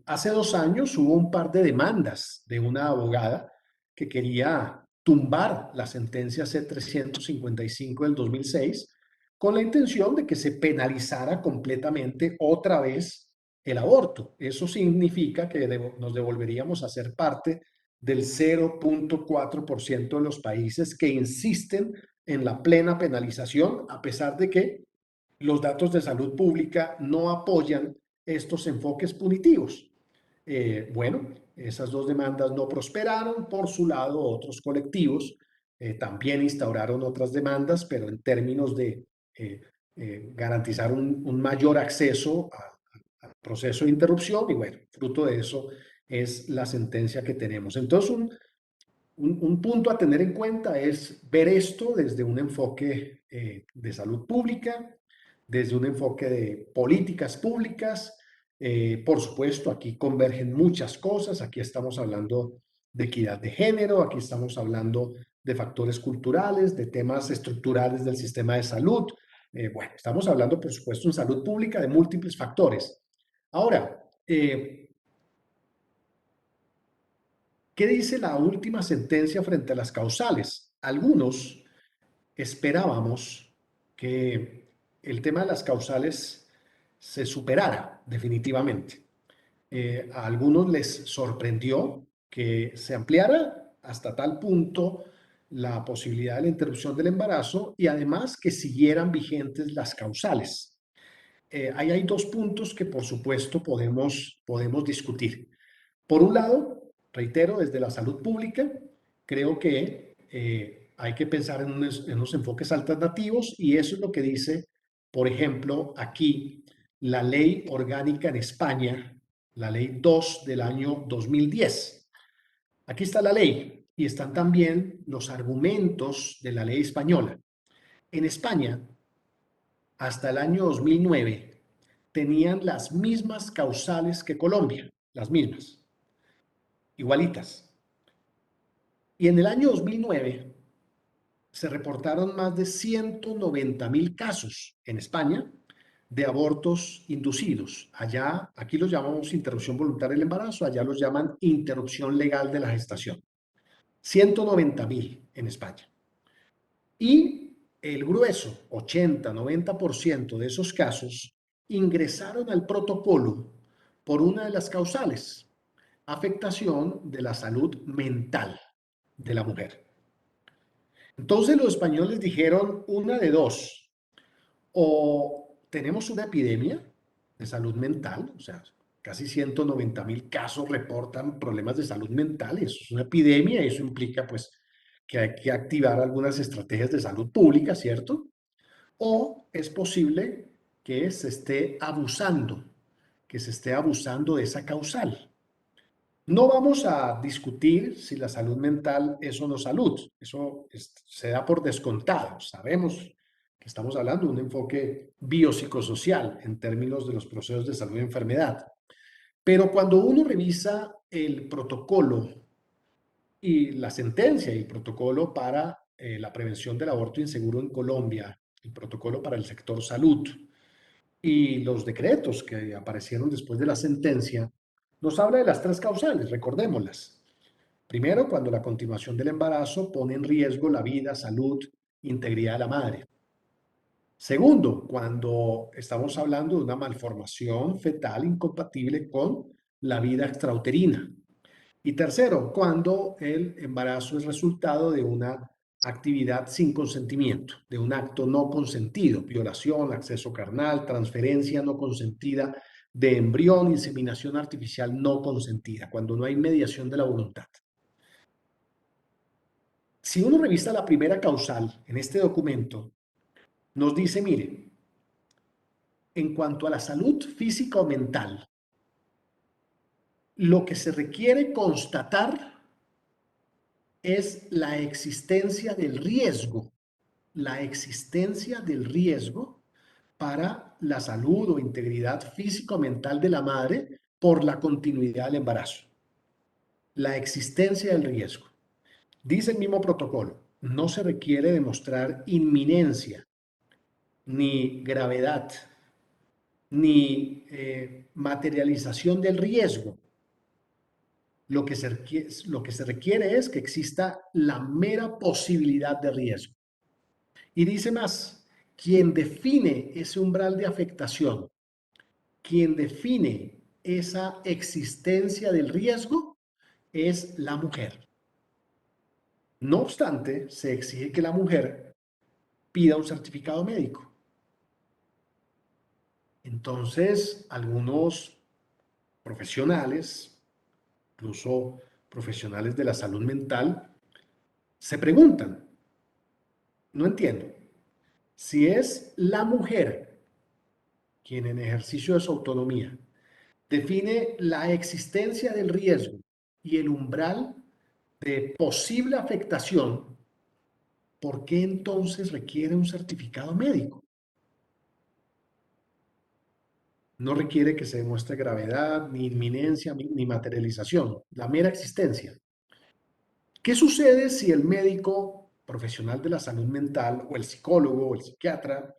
Hace 2 años hubo un par de demandas de una abogada que quería tumbar la sentencia C-355 del 2006 con la intención de que se penalizara completamente otra vez el aborto. Eso significa que nos devolveríamos a ser parte del 0.4% de los países que insisten en la plena penalización, a pesar de que los datos de salud pública no apoyan estos enfoques punitivos. Bueno, esas 2 demandas no prosperaron. Por su lado, otros colectivos también instauraron otras demandas, pero en términos de garantizar un mayor acceso al proceso de interrupción, y bueno, fruto de eso es la sentencia que tenemos. Entonces, un punto a tener en cuenta es ver esto desde un enfoque de salud pública, desde un enfoque de políticas públicas. Por supuesto, aquí convergen muchas cosas. Aquí estamos hablando de equidad de género, aquí estamos hablando de factores culturales, de temas estructurales del sistema de salud. Bueno, estamos hablando, por supuesto, en salud pública de múltiples factores. Ahora, ¿qué dice la última sentencia frente a las causales? Algunos esperábamos que el tema de las causales se superara definitivamente. A algunos les sorprendió que se ampliara hasta tal punto la posibilidad de la interrupción del embarazo y además que siguieran vigentes las causales. Ahí hay dos puntos que por supuesto podemos discutir. Por un lado, reitero, desde la salud pública, creo que hay que pensar en unos enfoques alternativos y eso es lo que dice, por ejemplo, aquí la ley orgánica en España, la ley 2 del año 2010. Aquí está la ley y están también los argumentos de la ley española. En España, hasta el año 2009, tenían las mismas causales que Colombia, las mismas, igualitas. Y en el año 2009 se reportaron más de 190.000 casos en España de abortos inducidos. Allá, aquí los llamamos interrupción voluntaria del embarazo, allá los llaman interrupción legal de la gestación. 190.000 en España. Y el grueso, 80-90% de esos casos, ingresaron al protocolo por una de las causales, afectación de la salud mental de la mujer. Entonces los españoles dijeron una de dos, o tenemos una epidemia de salud mental, o sea, casi 190.000 casos reportan problemas de salud mental, y eso es una epidemia, y eso implica pues que hay que activar algunas estrategias de salud pública, ¿cierto? O es posible que se esté abusando de esa causal. No vamos a discutir si la salud mental es o no salud, eso se da por descontado. Sabemos que estamos hablando de un enfoque biopsicosocial en términos de los procesos de salud y enfermedad. Pero cuando uno revisa el protocolo y la sentencia y el protocolo para la prevención del aborto inseguro en Colombia, el protocolo para el sector salud y los decretos que aparecieron después de la sentencia, nos habla de las tres causales, recordémoslas. Primero, cuando la continuación del embarazo pone en riesgo la vida, salud, integridad de la madre. Segundo, cuando estamos hablando de una malformación fetal incompatible con la vida extrauterina. Y tercero, cuando el embarazo es resultado de una actividad sin consentimiento, de un acto no consentido, violación, acceso carnal, transferencia no consentida de embrión, inseminación artificial no consentida, cuando no hay mediación de la voluntad. Si uno revisa la primera causal en este documento, nos dice, mire, en cuanto a la salud física o mental, lo que se requiere constatar es la existencia del riesgo para la salud o integridad físico-mental de la madre por la continuidad del embarazo. La existencia del riesgo. Dice el mismo protocolo, no se requiere demostrar inminencia, ni gravedad, ni materialización del riesgo. Lo que se requiere es que exista la mera posibilidad de riesgo. Y dice más, quien define ese umbral de afectación, quien define esa existencia del riesgo, es la mujer. No obstante, se exige que la mujer pida un certificado médico. Entonces, algunos profesionales, incluso profesionales de la salud mental, se preguntan, no entiendo, si es la mujer quien en ejercicio de su autonomía define la existencia del riesgo y el umbral de posible afectación, ¿por qué entonces requiere un certificado médico? No requiere que se demuestre gravedad, ni inminencia, ni materialización, la mera existencia. ¿Qué sucede si el médico profesional de la salud mental o el psicólogo o el psiquiatra,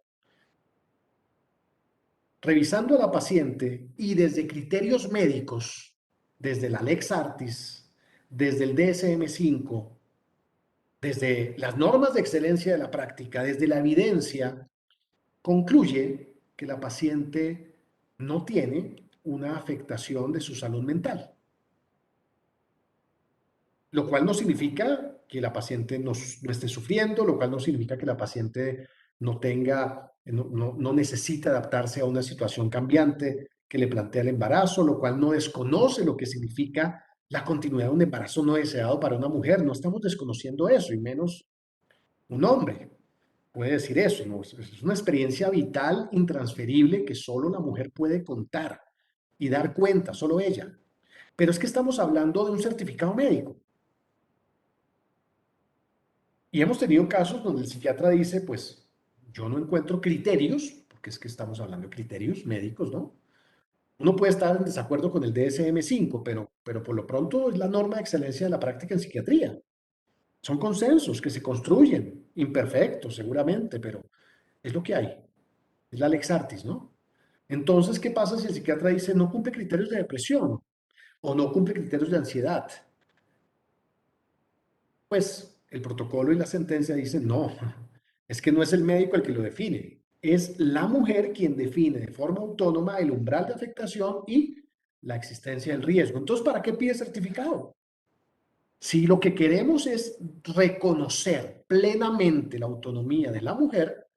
revisando a la paciente y desde criterios médicos, desde la Lex Artis, desde el DSM-5, desde las normas de excelencia de la práctica, desde la evidencia, concluye que la paciente no tiene una afectación de su salud mental? Lo cual no significa que la paciente no esté sufriendo, lo cual no significa que la paciente no necesite adaptarse a una situación cambiante que le plantea el embarazo, lo cual no desconoce lo que significa la continuidad de un embarazo no deseado para una mujer. No estamos desconociendo eso, y menos un hombre puede decir eso, ¿no? Es una experiencia vital, intransferible, que solo la mujer puede contar y dar cuenta, solo ella. Pero es que estamos hablando de un certificado médico. Y hemos tenido casos donde el psiquiatra dice, pues, yo no encuentro criterios, porque es que estamos hablando de criterios médicos, ¿no? Uno puede estar en desacuerdo con el DSM-5, pero por lo pronto es la norma de excelencia de la práctica en psiquiatría. Son consensos que se construyen, imperfectos seguramente, pero es lo que hay. Es la Lex Artis, ¿no? Entonces, ¿qué pasa si el psiquiatra dice no cumple criterios de depresión o no cumple criterios de ansiedad? Pues el protocolo y la sentencia dicen no, es que no es el médico el que lo define, es la mujer quien define de forma autónoma el umbral de afectación y la existencia del riesgo. Entonces, ¿para qué pide certificado? Si lo que queremos es reconocer plenamente la autonomía de la mujer,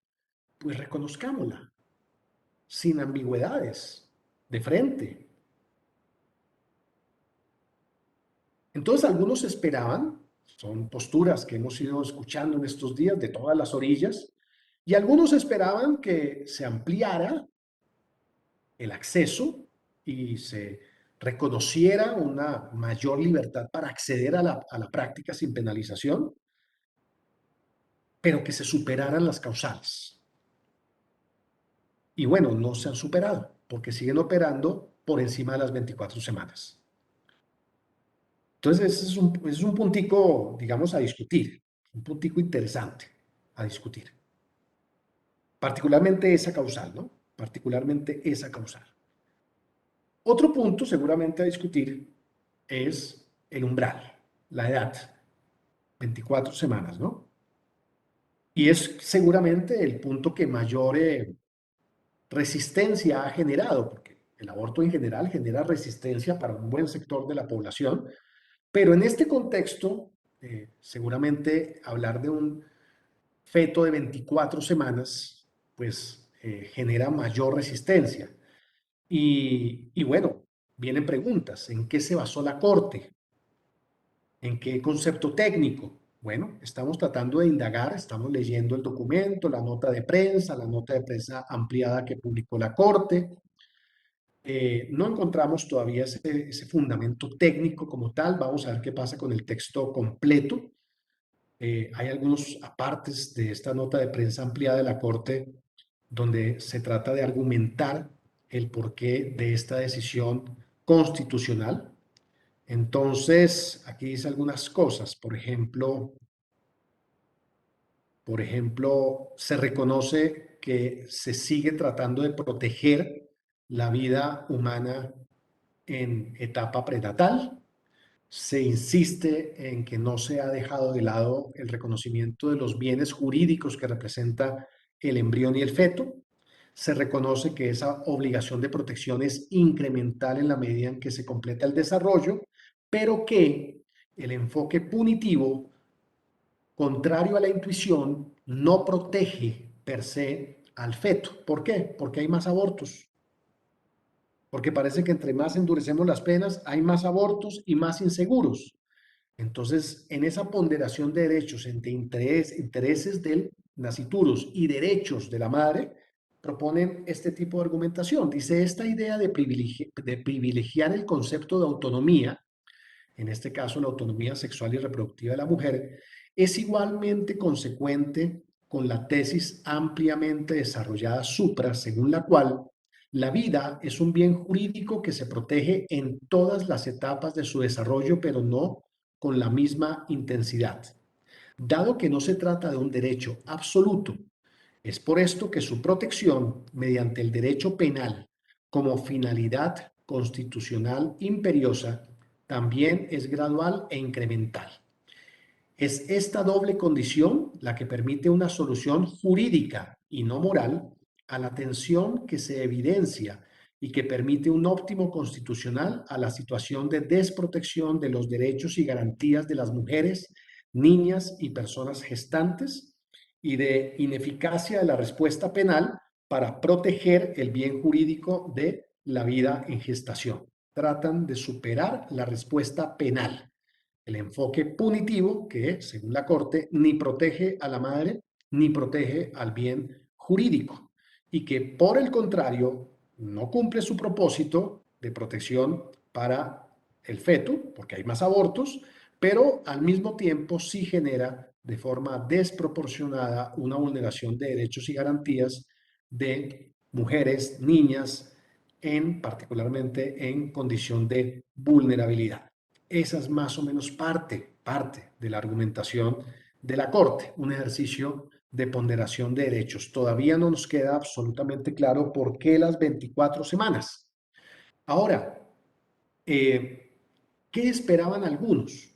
pues reconozcámosla, sin ambigüedades, de frente. Entonces algunos esperaban, son posturas que hemos ido escuchando en estos días de todas las orillas, y algunos esperaban que se ampliara el acceso y se reconociera una mayor libertad para acceder a la práctica sin penalización, pero que se superaran las causales. Y bueno, no se han superado, porque siguen operando por encima de las 24 semanas. Entonces, ese es un puntico, digamos, a discutir, un puntico interesante a discutir. Particularmente esa causal, ¿no? Particularmente esa causal. Otro punto seguramente a discutir es el umbral, la edad, 24 semanas, ¿no? Y es seguramente el punto que mayor resistencia ha generado, porque el aborto en general genera resistencia para un buen sector de la población, pero en este contexto, seguramente hablar de un feto de 24 semanas, pues genera mayor resistencia. Y bueno, vienen preguntas, ¿en qué se basó la Corte? ¿En qué concepto técnico? Bueno, estamos tratando de indagar, estamos leyendo el documento, la nota de prensa ampliada que publicó la Corte. No encontramos todavía ese fundamento técnico como tal. Vamos a ver qué pasa con el texto completo. Hay algunos apartes de esta nota de prensa ampliada de la Corte donde se trata de argumentar el porqué de esta decisión constitucional. Entonces, aquí dice algunas cosas. Por ejemplo, se reconoce que se sigue tratando de proteger la vida humana en etapa prenatal. Se insiste en que no se ha dejado de lado el reconocimiento de los bienes jurídicos que representa el embrión y el feto. Se reconoce que esa obligación de protección es incremental en la medida en que se completa el desarrollo, pero que el enfoque punitivo, contrario a la intuición, no protege per se al feto. ¿Por qué? Porque hay más abortos. Porque parece que entre más endurecemos las penas, hay más abortos y más inseguros. Entonces, en esa ponderación de derechos entre intereses del nasciturus y derechos de la madre, proponen este tipo de argumentación. Dice, esta idea de privilegiar el concepto de autonomía, en este caso la autonomía sexual y reproductiva de la mujer, es igualmente consecuente con la tesis ampliamente desarrollada supra, según la cual la vida es un bien jurídico que se protege en todas las etapas de su desarrollo, pero no con la misma intensidad. Dado que no se trata de un derecho absoluto, es por esto que su protección mediante el derecho penal como finalidad constitucional imperiosa también es gradual e incremental. Es esta doble condición la que permite una solución jurídica y no moral a la tensión que se evidencia y que permite un óptimo constitucional a la situación de desprotección de los derechos y garantías de las mujeres, niñas y personas gestantes y de ineficacia de la respuesta penal para proteger el bien jurídico de la vida en gestación. Tratan de superar la respuesta penal, el enfoque punitivo que, según la Corte, ni protege a la madre ni protege al bien jurídico y que, por el contrario, no cumple su propósito de protección para el feto, porque hay más abortos, pero al mismo tiempo sí genera de forma desproporcionada una vulneración de derechos y garantías de mujeres, niñas, particularmente en condición de vulnerabilidad. Esa es más o menos parte de la argumentación de la Corte, un ejercicio de ponderación de derechos. Todavía no nos queda absolutamente claro por qué las 24 semanas. Ahora, ¿qué esperaban algunos?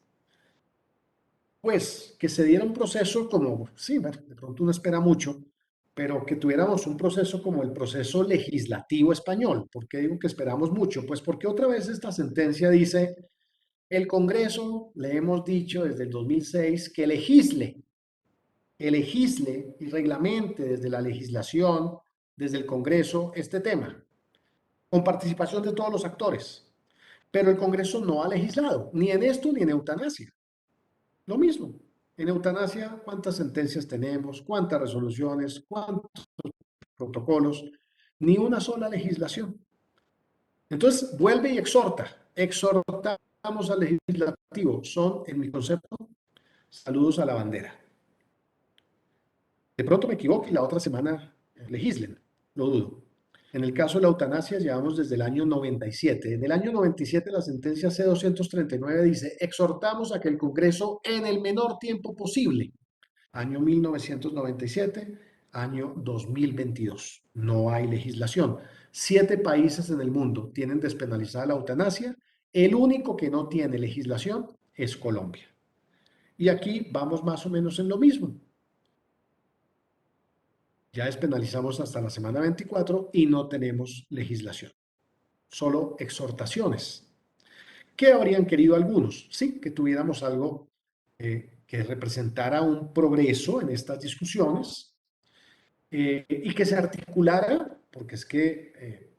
Pues que se diera un proceso como, sí, de pronto uno espera mucho, pero que tuviéramos un proceso como el proceso legislativo español. ¿Por qué digo que esperamos mucho? Pues porque otra vez esta sentencia dice: el Congreso, le hemos dicho desde el 2006 que legisle y reglamente desde la legislación, desde el Congreso, este tema, con participación de todos los actores. Pero el Congreso no ha legislado, ni en esto ni en eutanasia. Lo mismo. En eutanasia, ¿cuántas sentencias tenemos? ¿Cuántas resoluciones? ¿Cuántos protocolos? Ni una sola legislación. Entonces, vuelve y exhortamos al legislativo. Son, en mi concepto, saludos a la bandera. De pronto me equivoco y la otra semana legislen, lo dudo. En el caso de la eutanasia llevamos desde el año 97. En el año 97 la sentencia C-239 dice: exhortamos a que el Congreso en el menor tiempo posible. Año 1997, año 2022. No hay legislación. 7 países en el mundo tienen despenalizada la eutanasia. El único que no tiene legislación es Colombia. Y aquí vamos más o menos en lo mismo. Ya despenalizamos hasta la semana 24 y no tenemos legislación. Solo exhortaciones. ¿Qué habrían querido algunos? Sí, que tuviéramos algo que representara un progreso en estas discusiones y que se articulara, porque es que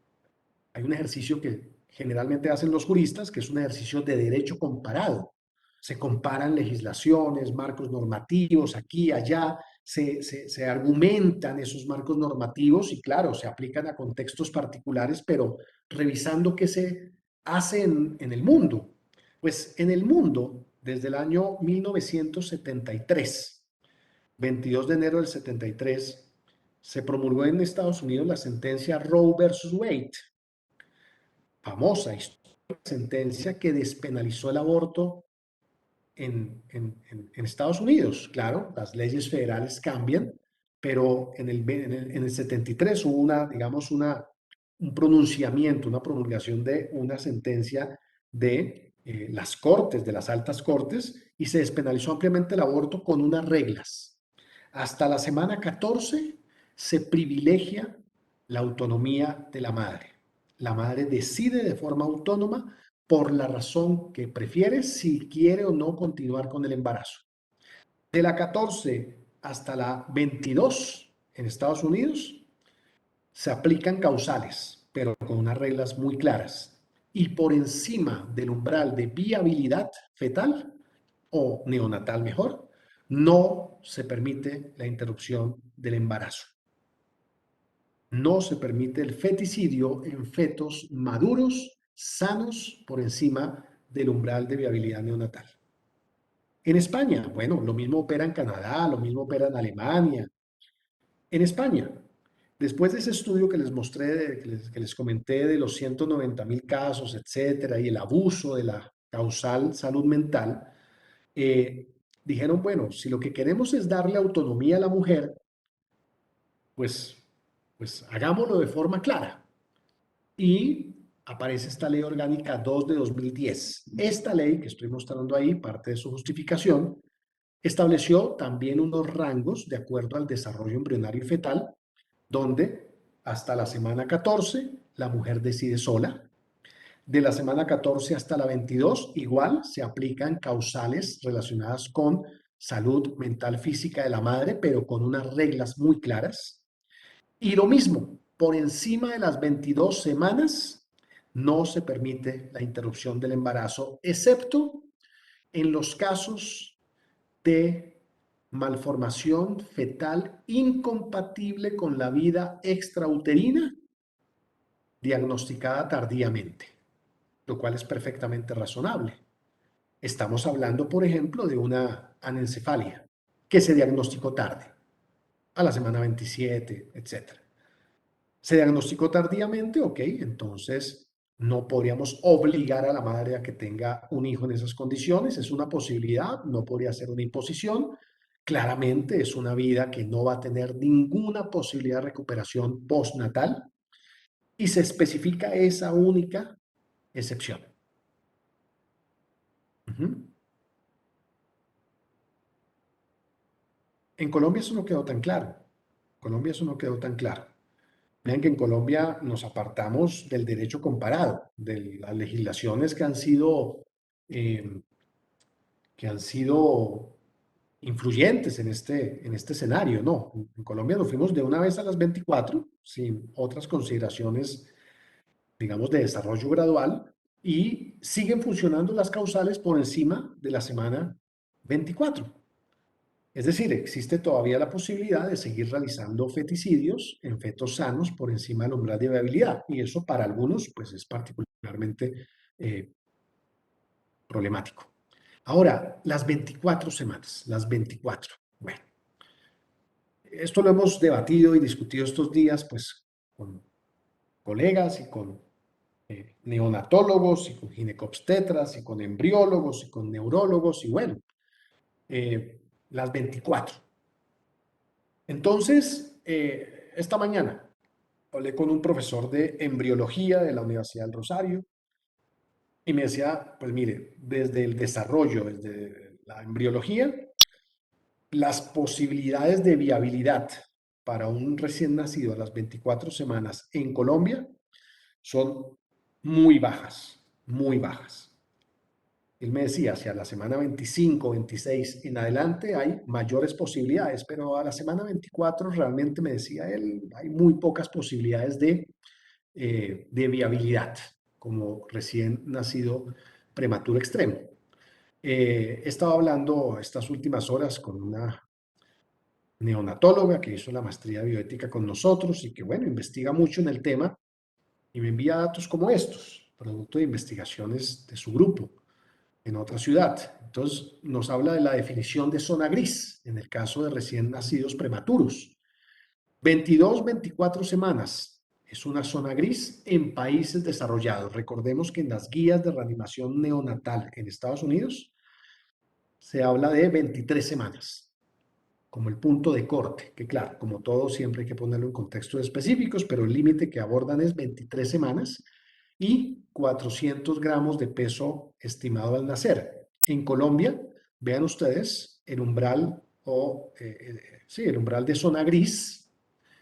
hay un ejercicio que generalmente hacen los juristas, que es un ejercicio de derecho comparado. Se comparan legislaciones, marcos normativos, aquí, allá, se argumentan esos marcos normativos y claro, se aplican a contextos particulares, pero revisando qué se hace en el mundo. Pues en el mundo, desde el año 1973, 22 de enero del 73, se promulgó en Estados Unidos la sentencia Roe versus Wade, famosa sentencia que despenalizó el aborto en Estados Unidos. Claro, las leyes federales cambian, pero en el 73 hubo digamos, un pronunciamiento, una promulgación de una sentencia de las cortes, de las altas cortes, y se despenalizó ampliamente el aborto con unas reglas. Hasta la semana 14 se privilegia la autonomía de la madre. La madre decide de forma autónoma por la razón que prefiere, si quiere o no continuar con el embarazo. De la 14 hasta la 22 en Estados Unidos se aplican causales, pero con unas reglas muy claras. Y por encima del umbral de viabilidad fetal o neonatal mejor, no se permite la interrupción del embarazo. No se permite el feticidio en fetos maduros, sanos, por encima del umbral de viabilidad neonatal. En España, bueno, lo mismo opera en Canadá, lo mismo opera en Alemania. En España, después de ese estudio que les mostré, que les comenté de los 190,000 casos, etcétera, y el abuso de la causal salud mental, dijeron, bueno, si lo que queremos es darle autonomía a la mujer, pues hagámoslo de forma clara. Y aparece esta ley orgánica 2 de 2010. Esta ley que estoy mostrando ahí, parte de su justificación, estableció también unos rangos de acuerdo al desarrollo embrionario y fetal, donde hasta la semana 14 la mujer decide sola. De la semana 14 hasta la 22, igual se aplican causales relacionadas con salud mental física de la madre, pero con unas reglas muy claras. Y lo mismo, por encima de las 22 semanas no se permite la interrupción del embarazo, excepto en los casos de malformación fetal incompatible con la vida extrauterina diagnosticada tardíamente, lo cual es perfectamente razonable. Estamos hablando, por ejemplo, de una anencefalia que se diagnosticó tarde, a la semana 27, etc. Se diagnosticó tardíamente, ok, entonces no podríamos obligar a la madre a que tenga un hijo en esas condiciones, es una posibilidad, no podría ser una imposición. Claramente es una vida que no va a tener ninguna posibilidad de recuperación postnatal y se especifica esa única excepción. En Colombia eso no quedó tan claro. Colombia eso no quedó tan claro. Vean que en Colombia nos apartamos del derecho comparado, de las legislaciones que han sido influyentes en este escenario. No, en Colombia nos fuimos de una vez a las 24, sin otras consideraciones, digamos, de desarrollo gradual, y siguen funcionando las causales por encima de la semana 24. Es decir, existe todavía la posibilidad de seguir realizando feticidios en fetos sanos por encima del umbral de viabilidad, y eso para algunos pues, es particularmente problemático. Ahora, las 24 semanas, las 24. Bueno, esto lo hemos debatido y discutido estos días pues, con colegas y con neonatólogos y con ginecobstetras y con embriólogos y con neurólogos y bueno, las 24. Entonces, esta mañana hablé con un profesor de embriología de la Universidad del Rosario y me decía, pues mire, desde el desarrollo, desde la embriología, las posibilidades de viabilidad para un recién nacido a las 24 semanas en Colombia son muy bajas, muy bajas. Él me decía, hacia la semana 25, 26 en adelante hay mayores posibilidades, pero a la semana 24 realmente me decía él, hay muy pocas posibilidades de viabilidad como recién nacido prematuro extremo. He estado hablando estas últimas horas con una neonatóloga que hizo la maestría de bioética con nosotros y que, bueno, investiga mucho en el tema y me envía datos como estos, producto de investigaciones de su grupo en otra ciudad. Entonces, nos habla de la definición de zona gris en el caso de recién nacidos prematuros. 22, 24 semanas es una zona gris en países desarrollados. Recordemos que en las guías de reanimación neonatal en Estados Unidos se habla de 23 semanas como el punto de corte, que claro, como todo siempre hay que ponerlo en contextos específicos, pero el límite que abordan es 23 semanas y 400 gramos de peso estimado al nacer. En Colombia, vean ustedes, el umbral el umbral de zona gris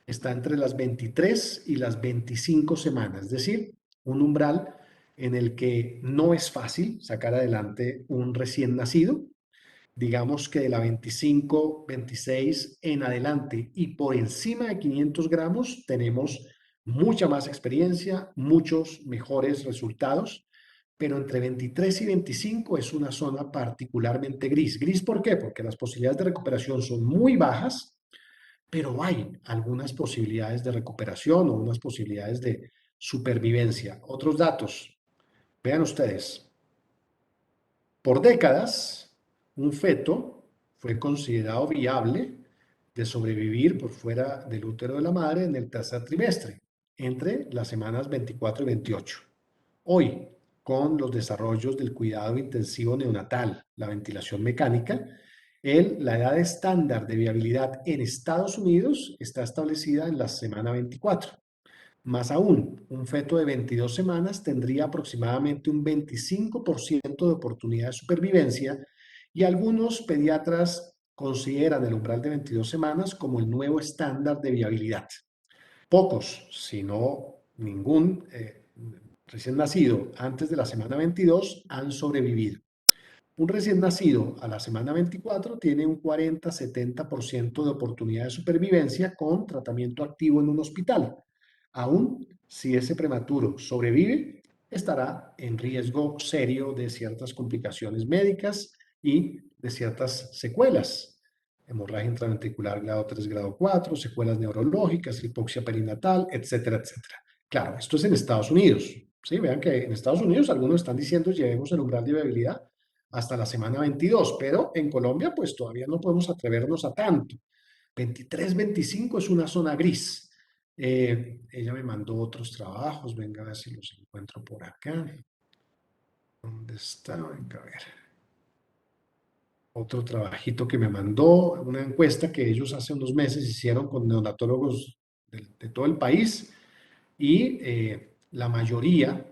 está entre las 23 y las 25 semanas, es decir, un umbral en el que no es fácil sacar adelante un recién nacido. Digamos que de la 25, 26 en adelante y por encima de 500 gramos tenemos mucha más experiencia, muchos mejores resultados, pero entre 23 y 25 es una zona particularmente gris. ¿Gris por qué? Porque las posibilidades de recuperación son muy bajas, pero hay algunas posibilidades de recuperación o unas posibilidades de supervivencia. Otros datos, vean ustedes, por décadas, un feto fue considerado viable de sobrevivir por fuera del útero de la madre en el tercer trimestre, entre las semanas 24 y 28. Hoy, con los desarrollos del cuidado intensivo neonatal, la ventilación mecánica. La edad estándar de viabilidad en Estados Unidos está establecida en la semana 24. Más aún, un feto de 22 semanas tendría aproximadamente un 25% de oportunidad de supervivencia y algunos pediatras consideran el umbral de 22 semanas como el nuevo estándar de viabilidad. Pocos, si no ningún recién nacido antes de la semana 22 han sobrevivido. Un recién nacido a la semana 24 tiene un 40-70% de oportunidad de supervivencia con tratamiento activo en un hospital. Aún si ese prematuro sobrevive, estará en riesgo serio de ciertas complicaciones médicas y de ciertas secuelas. Hemorragia intraventricular grado 3, grado 4, secuelas neurológicas, hipoxia perinatal, etcétera, etcétera. Claro, esto es en Estados Unidos. ¿Sí? Vean que en Estados Unidos algunos están diciendo llevemos el umbral de viabilidad hasta la semana 22, pero en Colombia pues todavía no podemos atrevernos a tanto. 23, 25 es una zona gris. Ella me mandó otros trabajos, venga a ver si los encuentro por acá. ¿Dónde está? Venga a ver. Otro trabajito que me mandó, una encuesta que ellos hace unos meses hicieron con neonatólogos de todo el país y la mayoría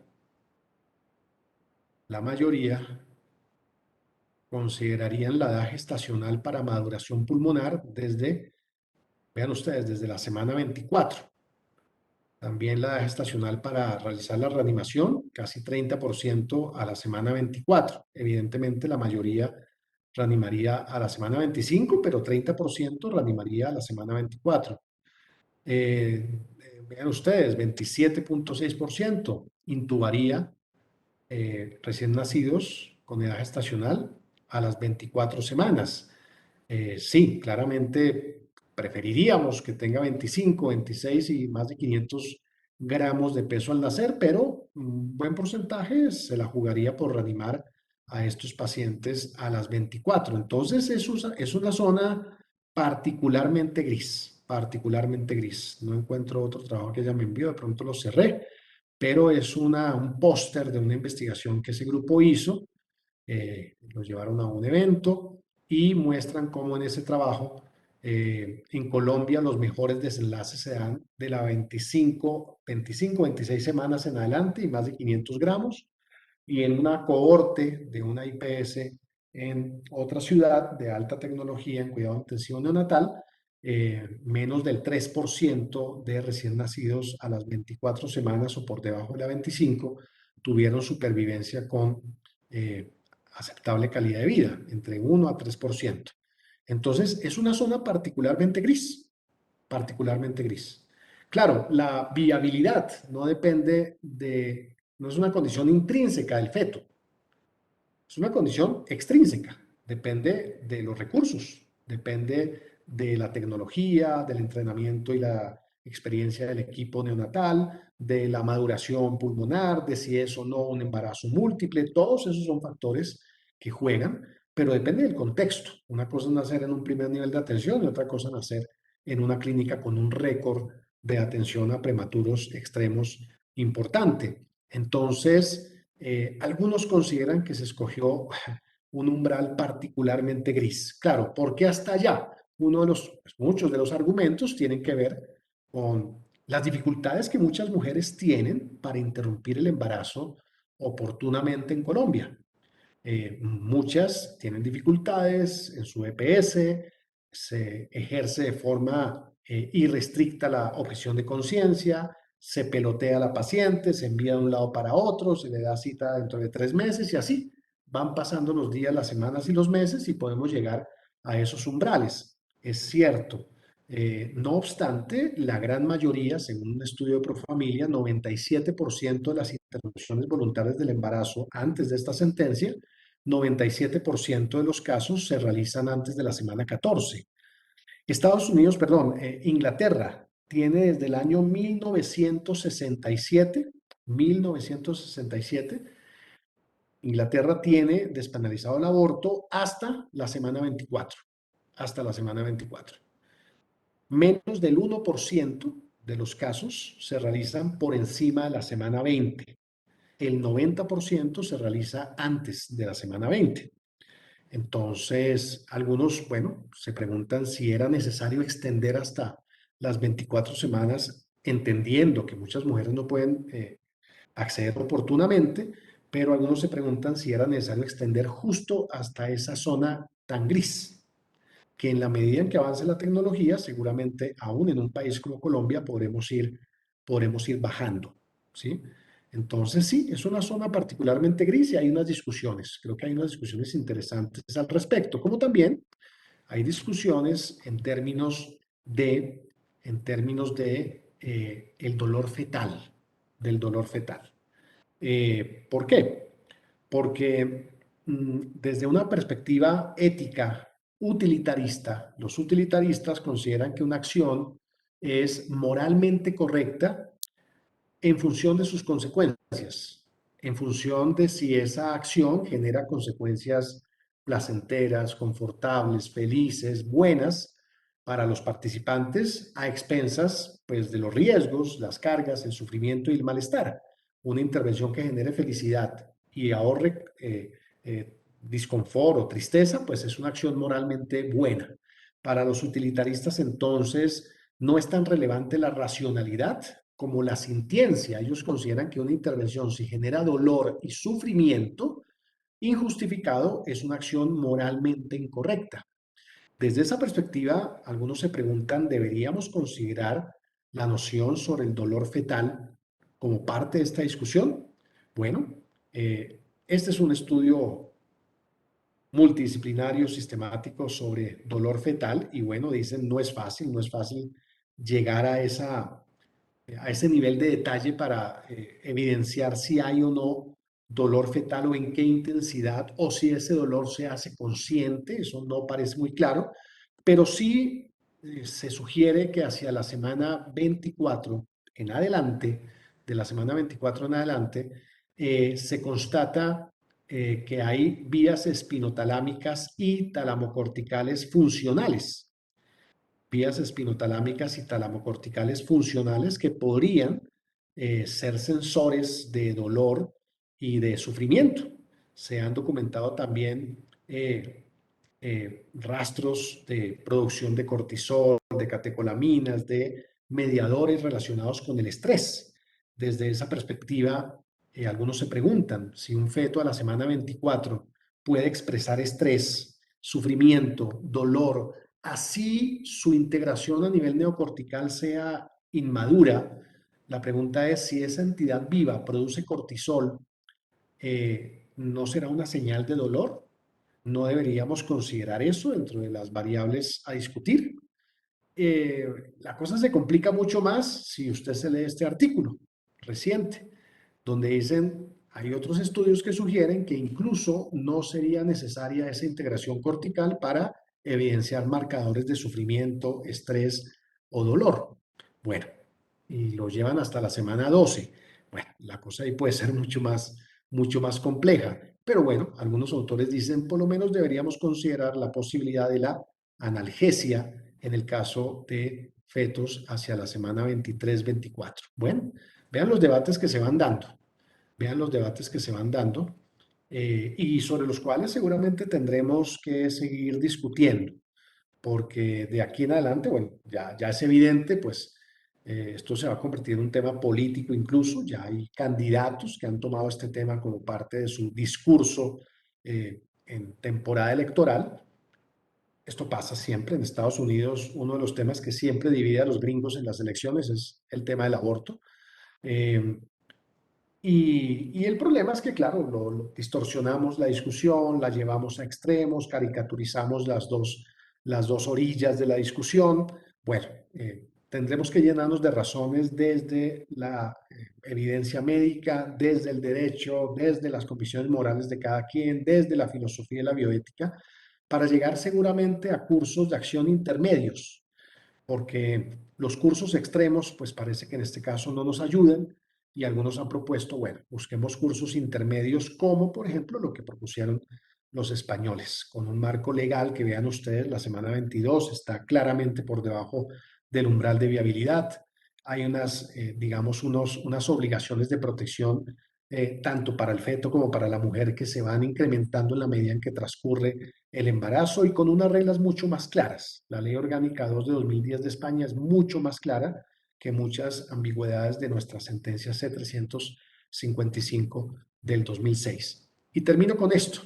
considerarían la edad gestacional para maduración pulmonar desde, vean ustedes, desde la semana 24. También la edad gestacional para realizar la reanimación, casi 30% a la semana 24. Evidentemente la mayoría reanimaría a la semana 25, pero 30% reanimaría a la semana 24. Vean ustedes, 27.6% intubaría recién nacidos con edad gestacional a las 24 semanas. Sí, claramente preferiríamos que tenga 25, 26 y más de 500 gramos de peso al nacer, pero un buen porcentaje se la jugaría por reanimar a estos pacientes a las 24. Entonces es una zona particularmente gris, particularmente gris. No encuentro otro trabajo que ella me envió, de pronto lo cerré, pero es un póster de una investigación que ese grupo hizo. Los llevaron a un evento y muestran cómo en ese trabajo en Colombia los mejores desenlaces se dan de la 25, 26 semanas en adelante y más de 500 gramos. Y en una cohorte de una IPS en otra ciudad de alta tecnología en cuidado intensivo neonatal, menos del 3% de recién nacidos a las 24 semanas o por debajo de la 25 tuvieron supervivencia con aceptable calidad de vida, entre 1 a 3%. Entonces, es una zona particularmente gris, particularmente gris. Claro, la viabilidad no depende de, no es una condición intrínseca del feto, es una condición extrínseca, depende de los recursos, depende de la tecnología, del entrenamiento y la experiencia del equipo neonatal, de la maduración pulmonar, de si es o no un embarazo múltiple, todos esos son factores que juegan, pero depende del contexto. Una cosa es nacer en un primer nivel de atención y otra cosa es nacer en una clínica con un récord de atención a prematuros extremos importante. Entonces, algunos consideran que se escogió un umbral particularmente gris. Claro, ¿por qué hasta allá? Muchos de los argumentos tienen que ver con las dificultades que muchas mujeres tienen para interrumpir el embarazo oportunamente en Colombia. Muchas tienen dificultades en su EPS, se ejerce de forma irrestricta la objeción de conciencia, se pelotea a la paciente, se envía de un lado para otro, se le da cita dentro de 3 meses y así van pasando los días, las semanas y los meses y podemos llegar a esos umbrales. Es cierto. No obstante, la gran mayoría, según un estudio de Profamilia, 97% de las interrupciones voluntarias del embarazo antes de esta sentencia, 97% de los casos se realizan antes de la semana 14. Inglaterra tiene desde el año 1967, Inglaterra tiene despenalizado el aborto hasta la semana 24, hasta la semana 24. Menos del 1% de los casos se realizan por encima de la semana 20. el 90% se realiza antes de la semana 20. Entonces, algunos, bueno, se preguntan si era necesario extender hasta las 24 semanas, entendiendo que muchas mujeres no pueden acceder oportunamente, pero algunos se preguntan si era necesario extender justo hasta esa zona tan gris, que en la medida en que avance la tecnología, seguramente aún en un país como Colombia podremos ir bajando, ¿sí? Entonces sí, es una zona particularmente gris y hay unas discusiones, creo que hay unas discusiones interesantes al respecto, como también hay discusiones en términos de el dolor fetal, del dolor fetal. ¿Por qué? Porque desde una perspectiva ética utilitarista, los utilitaristas consideran que una acción es moralmente correcta en función de sus consecuencias, en función de si esa acción genera consecuencias placenteras, confortables, felices, buenas para los participantes a expensas, pues, de los riesgos, las cargas, el sufrimiento y el malestar. Una intervención que genere felicidad y ahorre disconfort o tristeza, pues es una acción moralmente buena. Para los utilitaristas, entonces, no es tan relevante la racionalidad como la sintiencia. Ellos consideran que una intervención, si genera dolor y sufrimiento injustificado, es una acción moralmente incorrecta. Desde esa perspectiva, algunos se preguntan, ¿deberíamos considerar la noción sobre el dolor fetal como parte de esta discusión? Bueno, este es un estudio multidisciplinario, sistemático sobre dolor fetal y bueno, dicen, no es fácil llegar a ese nivel de detalle para evidenciar si hay o no dolor fetal o en qué intensidad o si ese dolor se hace consciente, eso no parece muy claro, pero sí se sugiere que hacia la semana 24 en adelante, de la semana 24 en adelante, se constata que hay vías espinotalámicas y talamocorticales funcionales, vías espinotalámicas y talamocorticales funcionales que podrían ser sensores de dolor y de sufrimiento. Se han documentado también rastros de producción de cortisol, de catecolaminas, de mediadores relacionados con el estrés. Desde esa perspectiva, algunos se preguntan si un feto a la semana 24 puede expresar estrés, sufrimiento, dolor, así su integración a nivel neocortical sea inmadura. La pregunta es si esa entidad viva produce cortisol, ¿no será una señal de dolor? ¿No deberíamos considerar eso dentro de las variables a discutir? La cosa se complica mucho más si usted se lee este artículo reciente, donde dicen, hay otros estudios que sugieren que incluso no sería necesaria esa integración cortical para evidenciar marcadores de sufrimiento, estrés o dolor. Bueno, y lo llevan hasta la semana 12. Bueno, la cosa ahí puede ser mucho más compleja. Pero bueno, algunos autores dicen, por lo menos deberíamos considerar la posibilidad de la analgesia en el caso de fetos hacia la semana 23-24. Bueno, vean los debates que se van dando. Vean los debates que se van dando y sobre los cuales seguramente tendremos que seguir discutiendo, porque de aquí en adelante, bueno, ya es evidente, pues esto se va a convertir en un tema político incluso, ya hay candidatos que han tomado este tema como parte de su discurso en temporada electoral. Esto pasa siempre en Estados Unidos, uno de los temas que siempre divide a los gringos en las elecciones es el tema del aborto. Y el problema es que, claro, lo distorsionamos la discusión, la llevamos a extremos, caricaturizamos las dos orillas de la discusión. Bueno, tendremos que llenarnos de razones desde la evidencia médica, desde el derecho, desde las convicciones morales de cada quien, desde la filosofía y la bioética, para llegar seguramente a cursos de acción intermedios, porque los cursos extremos, pues parece que en este caso no nos ayudan y algunos han propuesto, bueno, busquemos cursos intermedios como, por ejemplo, lo que propusieron los españoles, con un marco legal que vean ustedes, la semana 22 está claramente por debajo del umbral de viabilidad. Hay unas, digamos, unas obligaciones de protección tanto para el feto como para la mujer, que se van incrementando en la medida en que transcurre el embarazo y con unas reglas mucho más claras. La Ley Orgánica 2 de 2010 de España es mucho más clara que muchas ambigüedades de nuestra sentencia C-355 del 2006. Y termino con esto.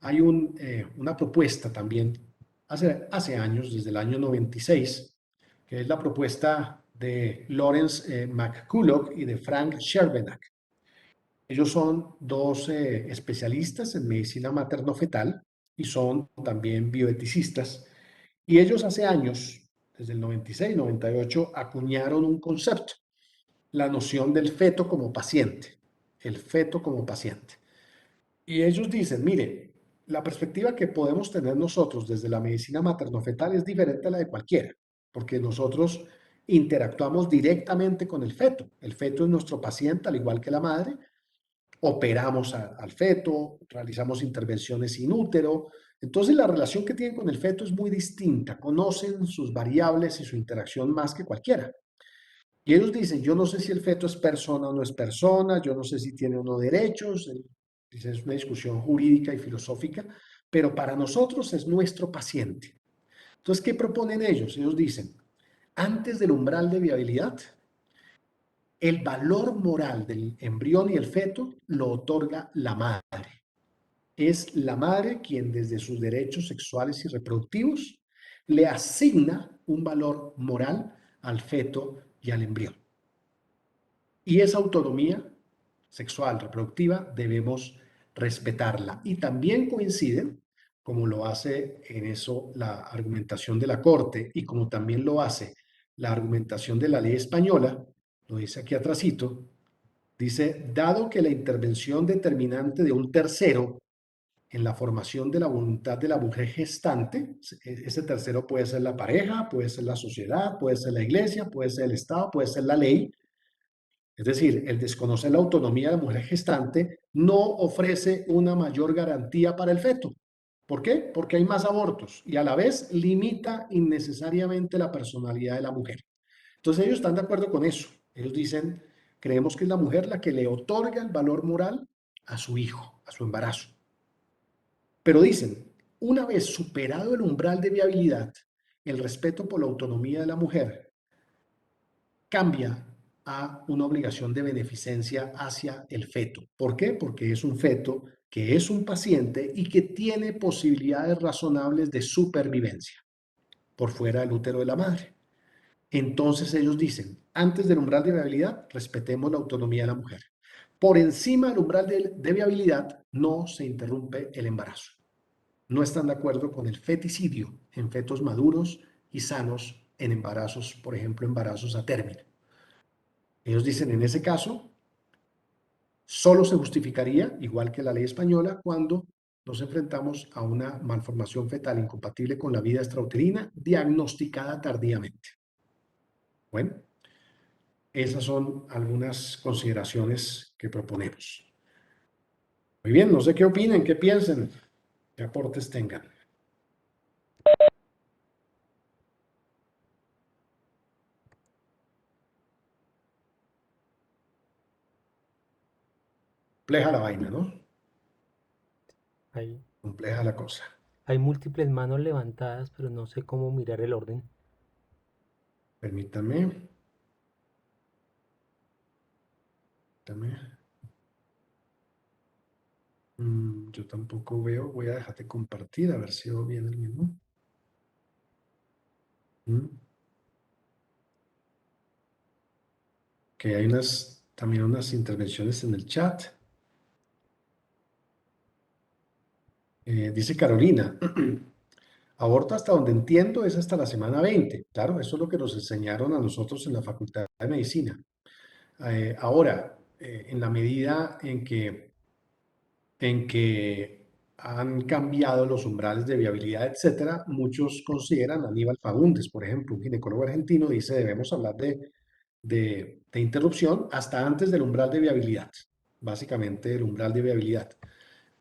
Hay una propuesta también hace años, desde el año 96, que es la propuesta de Lawrence McCulloch y de Frank Scherbenak. Ellos son dos especialistas en medicina materno-fetal y son también bioeticistas. Y ellos hace años, desde el 96, 98, acuñaron un concepto, la noción del feto como paciente, el feto como paciente. Y ellos dicen, mire, la perspectiva que podemos tener nosotros desde la medicina materno-fetal es diferente a la de cualquiera, porque nosotros interactuamos directamente con el feto. El feto es nuestro paciente, al igual que la madre. Operamos al feto, realizamos intervenciones in útero. Entonces la relación que tienen con el feto es muy distinta, conocen sus variables y su interacción más que cualquiera. Y ellos dicen, yo no sé si el feto es persona o no es persona, yo no sé si tiene o no derechos, dicen, es una discusión jurídica y filosófica, pero para nosotros es nuestro paciente. Entonces, ¿qué proponen ellos? Ellos dicen, antes del umbral de viabilidad, el valor moral del embrión y el feto lo otorga la madre. Es la madre quien desde sus derechos sexuales y reproductivos le asigna un valor moral al feto y al embrión. Y esa autonomía sexual, reproductiva, debemos respetarla. Y también coinciden, como lo hace en eso la argumentación de la Corte y como también lo hace la argumentación de la ley española, lo dice aquí atrásito, dice, dado que la intervención determinante de un tercero en la formación de la voluntad de la mujer gestante, ese tercero puede ser la pareja, puede ser la sociedad, puede ser la iglesia, puede ser el Estado, puede ser la ley. Es decir, el desconocer la autonomía de la mujer gestante no ofrece una mayor garantía para el feto. ¿Por qué? Porque hay más abortos y a la vez limita innecesariamente la personalidad de la mujer. Entonces ellos están de acuerdo con eso. Ellos dicen, creemos que es la mujer la que le otorga el valor moral a su hijo, a su embarazo. Pero dicen, una vez superado el umbral de viabilidad, el respeto por la autonomía de la mujer cambia a una obligación de beneficencia hacia el feto. ¿Por qué? Porque es un feto que es un paciente y que tiene posibilidades razonables de supervivencia por fuera del útero de la madre. Entonces ellos dicen, antes del umbral de viabilidad, respetemos la autonomía de la mujer. Por encima del umbral de viabilidad, no se interrumpe el embarazo. No están de acuerdo con el feticidio en fetos maduros y sanos en embarazos, por ejemplo, embarazos a término. Ellos dicen, en ese caso, solo se justificaría, igual que la ley española, cuando nos enfrentamos a una malformación fetal incompatible con la vida extrauterina diagnosticada tardíamente. Bueno, esas son algunas consideraciones que proponemos. Muy bien, no sé qué opinen, qué piensen, qué aportes tengan. Compleja la vaina, ¿no? Hay, Compleja la cosa. hay múltiples manos levantadas, pero no sé cómo mirar el orden. Permítame. Yo tampoco veo. Voy a dejarte compartir a ver si veo bien el mismo. Que hay también unas intervenciones en el chat. Dice Carolina, aborto hasta donde entiendo es hasta la semana 20. Claro, eso es lo que nos enseñaron a nosotros en la Facultad de Medicina. Ahora, en la medida en que han cambiado los umbrales de viabilidad, etcétera, muchos consideran, Aníbal Fagundes, por ejemplo, un ginecólogo argentino, dice, debemos hablar de interrupción hasta antes del umbral de viabilidad, básicamente el umbral de viabilidad.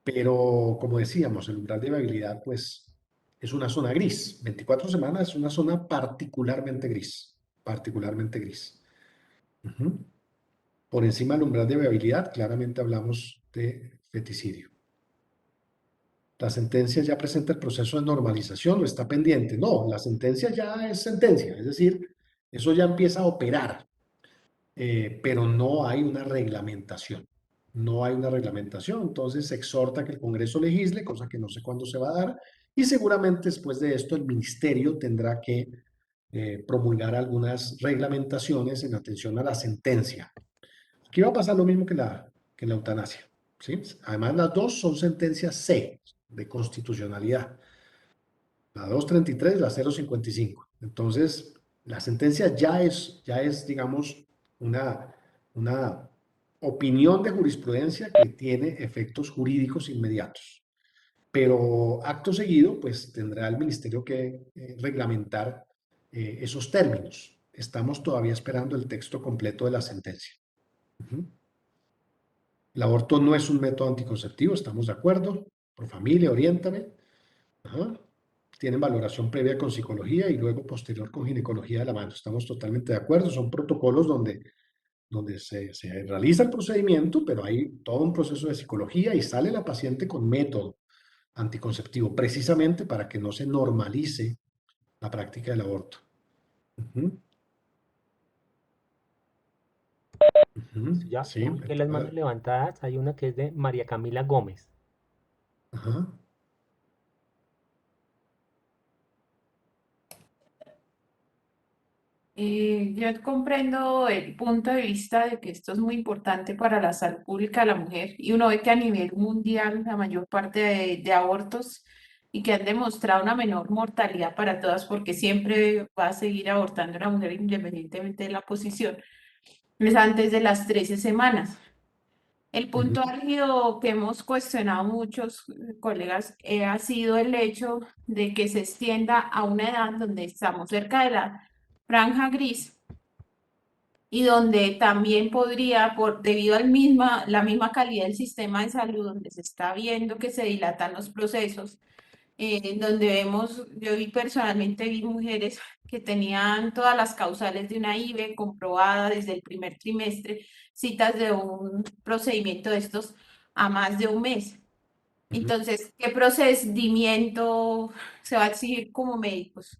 Pero, como decíamos, el umbral de viabilidad, pues, es una zona gris. 24 semanas es una zona particularmente gris, particularmente gris. por encima del umbral de viabilidad, claramente hablamos de feticidio. La sentencia ya presenta el proceso de normalización o está pendiente. No, la sentencia ya es sentencia, es decir, eso ya empieza a operar, pero no hay una reglamentación. No hay una reglamentación, entonces se exhorta que el Congreso legisle, cosa que no sé cuándo se va a dar, y seguramente después de esto el Ministerio tendrá que promulgar algunas reglamentaciones en atención a la sentencia. Aquí va a pasar lo mismo que la eutanasia, ¿sí? Además, las dos son sentencias C de constitucionalidad, la 233 y la 055. Entonces, la sentencia ya es, digamos, una opinión de jurisprudencia que tiene efectos jurídicos inmediatos. Pero acto seguido, pues tendrá el ministerio que reglamentar esos términos. Estamos todavía esperando el texto completo de la sentencia. Ujú. El aborto no es un método anticonceptivo, estamos de acuerdo. Por familia, oriéntame. Ajá. Tienen valoración previa con psicología y luego posterior con ginecología de la mano. Estamos totalmente de acuerdo. Son protocolos donde se realiza el procedimiento, pero hay todo un proceso de psicología y sale la paciente con método anticonceptivo, precisamente para que no se normalice la práctica del aborto. Ujú, ujú, Ya, sí, ya vi que las manos levantadas, hay una que es de María Camila Gómez. ajá. Yo comprendo el punto de vista de que esto es muy importante para la salud pública de la mujer y uno ve que a nivel mundial la mayor parte de abortos y que han demostrado una menor mortalidad para todas porque siempre va a seguir abortando la mujer independientemente de la posición, es antes de las 13 semanas. El punto Ujú, álgido que hemos cuestionado muchos colegas ha sido el hecho de que se extienda a una edad donde estamos cerca de la franja gris y donde también podría, debido la misma calidad del sistema de salud, donde se está viendo que se dilatan los procesos, en donde vemos, personalmente vi mujeres que tenían todas las causales de una IVE comprobada desde el primer trimestre, citas de un procedimiento de estos a más de un mes. ujú. Entonces, ¿qué procedimiento se va a exigir como médicos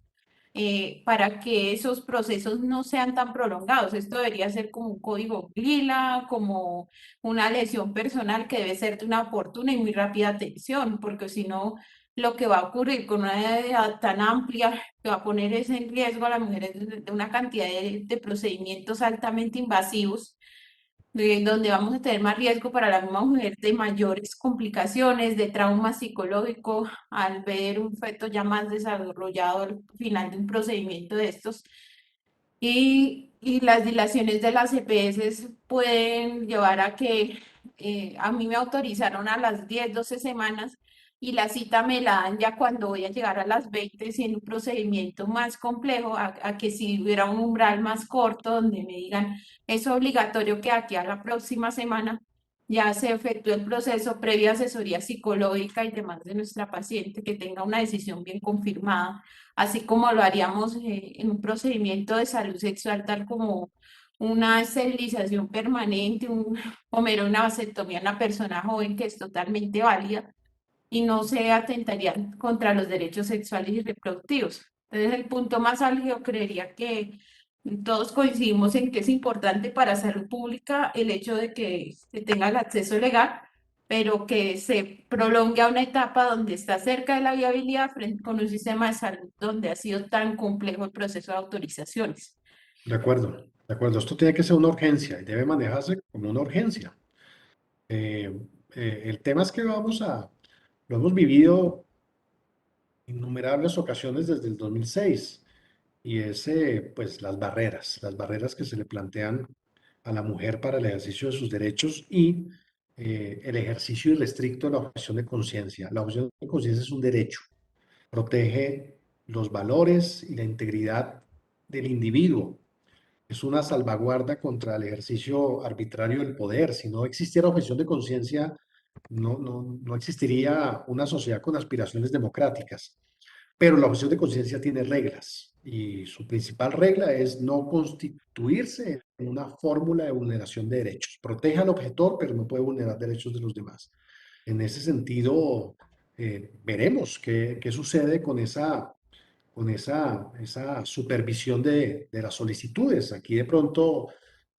para que esos procesos no sean tan prolongados? Esto debería ser como un código lila, como una lesión personal que debe ser de una oportuna y muy rápida atención, porque si no, lo que va a ocurrir con una edad tan amplia que va a poner es en riesgo a las mujeres de una cantidad de procedimientos altamente invasivos donde vamos a tener más riesgo para la misma mujer de mayores complicaciones, de trauma psicológico al ver un feto ya más desarrollado al final de un procedimiento de estos. Y las dilaciones de las EPS pueden llevar a que a mí me autorizaron a las 10, 12 semanas y la cita me la dan ya cuando voy a llegar a las 20, siendo un procedimiento más complejo, a que si hubiera un umbral más corto donde me digan es obligatorio que aquí a la próxima semana ya se efectúe el proceso previa asesoría psicológica y demás de nuestra paciente, que tenga una decisión bien confirmada, así como lo haríamos en un procedimiento de salud sexual, tal como una esterilización permanente, una vasectomía en una persona joven que es totalmente válida y no se atentarían contra los derechos sexuales y reproductivos. Entonces, el punto más álgido creería que todos coincidimos en que es importante para salud pública el hecho de que se tenga el acceso legal, pero que se prolongue a una etapa donde está cerca de la viabilidad con un sistema de salud donde ha sido tan complejo el proceso de autorizaciones. De acuerdo, de acuerdo. Esto tiene que ser una urgencia y debe manejarse como una urgencia. Eh, el tema es que lo hemos vivido innumerables ocasiones desde el 2006 y es pues las barreras que se le plantean a la mujer para el ejercicio de sus derechos y el ejercicio irrestricto de la objeción de conciencia. La objeción de conciencia es un derecho, protege los valores y la integridad del individuo. Es una salvaguarda contra el ejercicio arbitrario del poder. Si no existiera objeción de conciencia, no existiría una sociedad con aspiraciones democráticas. Pero la objeción de conciencia tiene reglas y su principal regla es no constituirse en una fórmula de vulneración de derechos. Protege al objetor, pero no puede vulnerar derechos de los demás. En ese sentido, veremos qué sucede con esa supervisión de las solicitudes. Aquí de pronto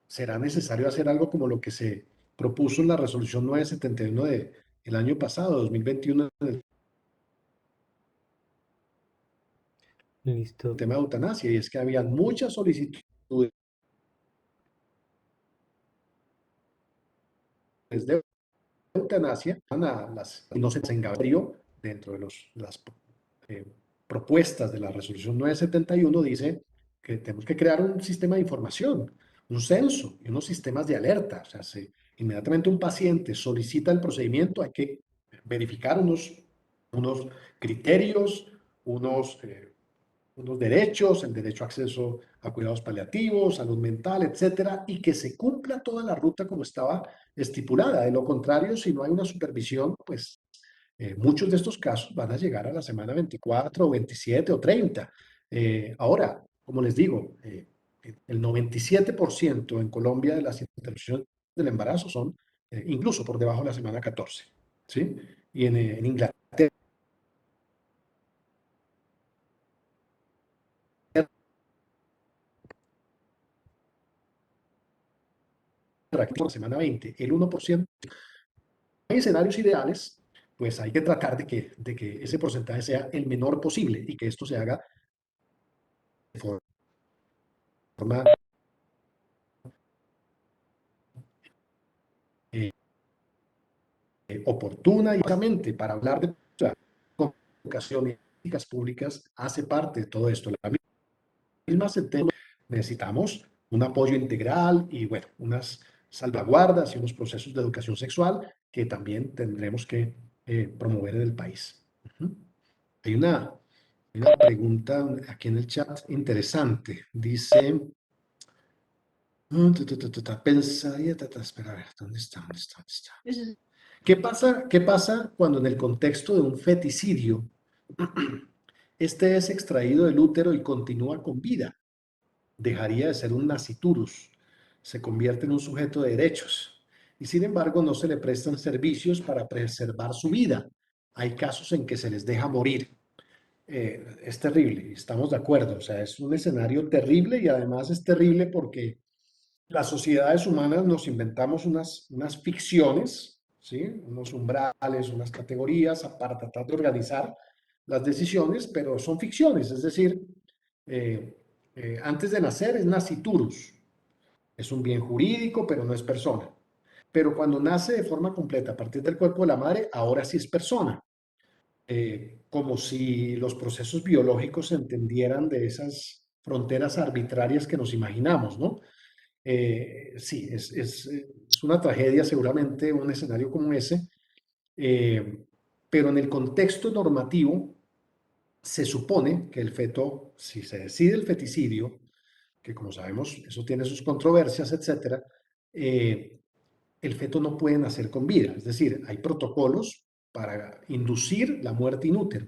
será necesario hacer algo como lo que se propuso en la resolución 971 del año pasado, 2021, en el Listo. tema de eutanasia, y es que había muchas solicitudes de eutanasia, y no se engaverió dentro de las eh, propuestas de la resolución 971, dice que tenemos que crear un sistema de información, un censo y unos sistemas de alerta. O sea, si inmediatamente un paciente solicita el procedimiento, hay que verificar unos criterios, unos derechos, el derecho a acceso a cuidados paliativos, salud mental, etcétera, y que se cumpla toda la ruta como estaba estipulada. De lo contrario, si no hay una supervisión, pues muchos de estos casos van a llegar a la semana 24 o 27 o 30. Ahora, como les digo, el 97% en Colombia de las interrupciones del embarazo son incluso por debajo de la semana 14, ¿sí? Y en Inglaterra, por la semana 20, el 1%. En escenarios ideales, pues hay que tratar de que ese porcentaje sea el menor posible y que esto se haga de forma eh, oportuna y básicamente para hablar de educación y políticas públicas hace parte de todo esto. La misma sentencia, necesitamos un apoyo integral y bueno, unas salvaguardas y unos procesos de educación sexual que también tendremos que promover en el país. Hay una pregunta aquí en el chat interesante. Dice, espera, a ver, ¿dónde está? ¿Qué pasa cuando en el contexto de un feticidio este es extraído del útero y continúa con vida? Dejaría de ser un nasciturus, se convierte en un sujeto de derechos y sin embargo no se le prestan servicios para preservar su vida. Hay casos en que se les deja morir. Es terrible, estamos de acuerdo, o sea, es un escenario terrible y además es terrible porque las sociedades humanas nos inventamos unas ficciones, ¿sí? Unos umbrales, unas categorías para tratar de organizar las decisiones, pero son ficciones, es decir, antes de nacer es nasciturus, es un bien jurídico, pero no es persona. Pero cuando nace de forma completa a partir del cuerpo de la madre, ahora sí es persona. Como si los procesos biológicos se entendieran de esas fronteras arbitrarias que nos imaginamos, ¿no? Sí, es una tragedia seguramente un escenario como ese, pero en el contexto normativo se supone que el feto, si se decide el feticidio, que como sabemos eso tiene sus controversias, etcétera, el feto no puede nacer con vida, es decir, hay protocolos para inducir la muerte in útero.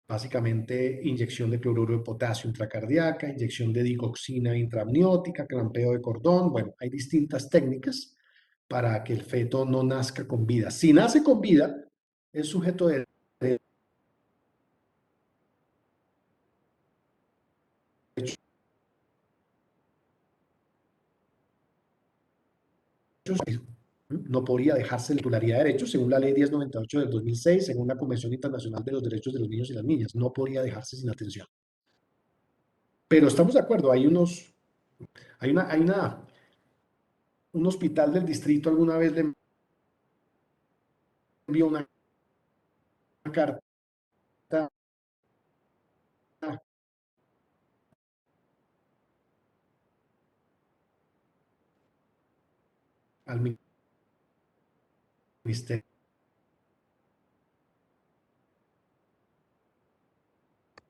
Básicamente, inyección de cloruro de potasio intracardíaca, inyección de digoxina intraamniótica, clampeo de cordón. Bueno, hay distintas técnicas para que el feto no nazca con vida. Si nace con vida, es sujeto de derechos. No podría dejarse la titularidad de derechos según la ley 1098 del 2006, según la Convención Internacional de los Derechos de los Niños y las Niñas. No podría dejarse sin atención. Pero estamos de acuerdo, un hospital del distrito alguna vez le envió una carta al ministerio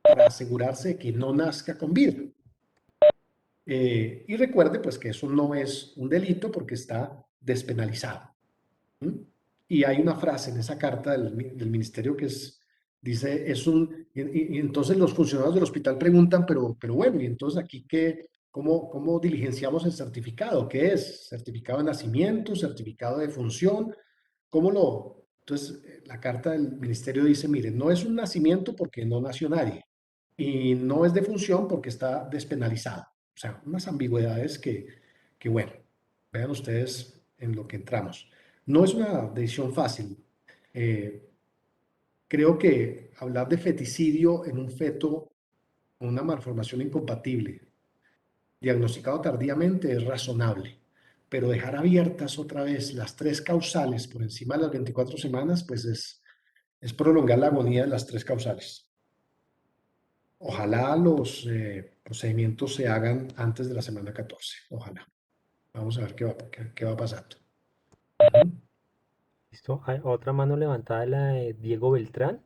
para asegurarse de que no nazca con vida. Y recuerde pues que eso no es un delito porque está despenalizado. Y hay una frase en esa carta del ministerio que es Dice, y entonces los funcionarios del hospital preguntan, pero bueno, y entonces aquí ¿cómo diligenciamos el certificado? ¿Qué es? ¿Certificado de nacimiento? ¿Certificado de función? Entonces, la carta del ministerio dice, miren, no es un nacimiento porque no nació nadie, y no es de función porque está despenalizado. O sea, unas ambigüedades que bueno, vean ustedes en lo que entramos. No es una decisión fácil. Eh, Creo que hablar de feticidio en un feto con una malformación incompatible, diagnosticado tardíamente, es razonable, pero dejar abiertas otra vez las tres causales por encima de las 24 semanas, pues es prolongar la agonía de las tres causales. Ojalá los procedimientos se hagan antes de la semana 14. Ojalá. Vamos a ver qué va pasando. Ujú. ¿Listo? Hay otra mano levantada, la de Diego Beltrán.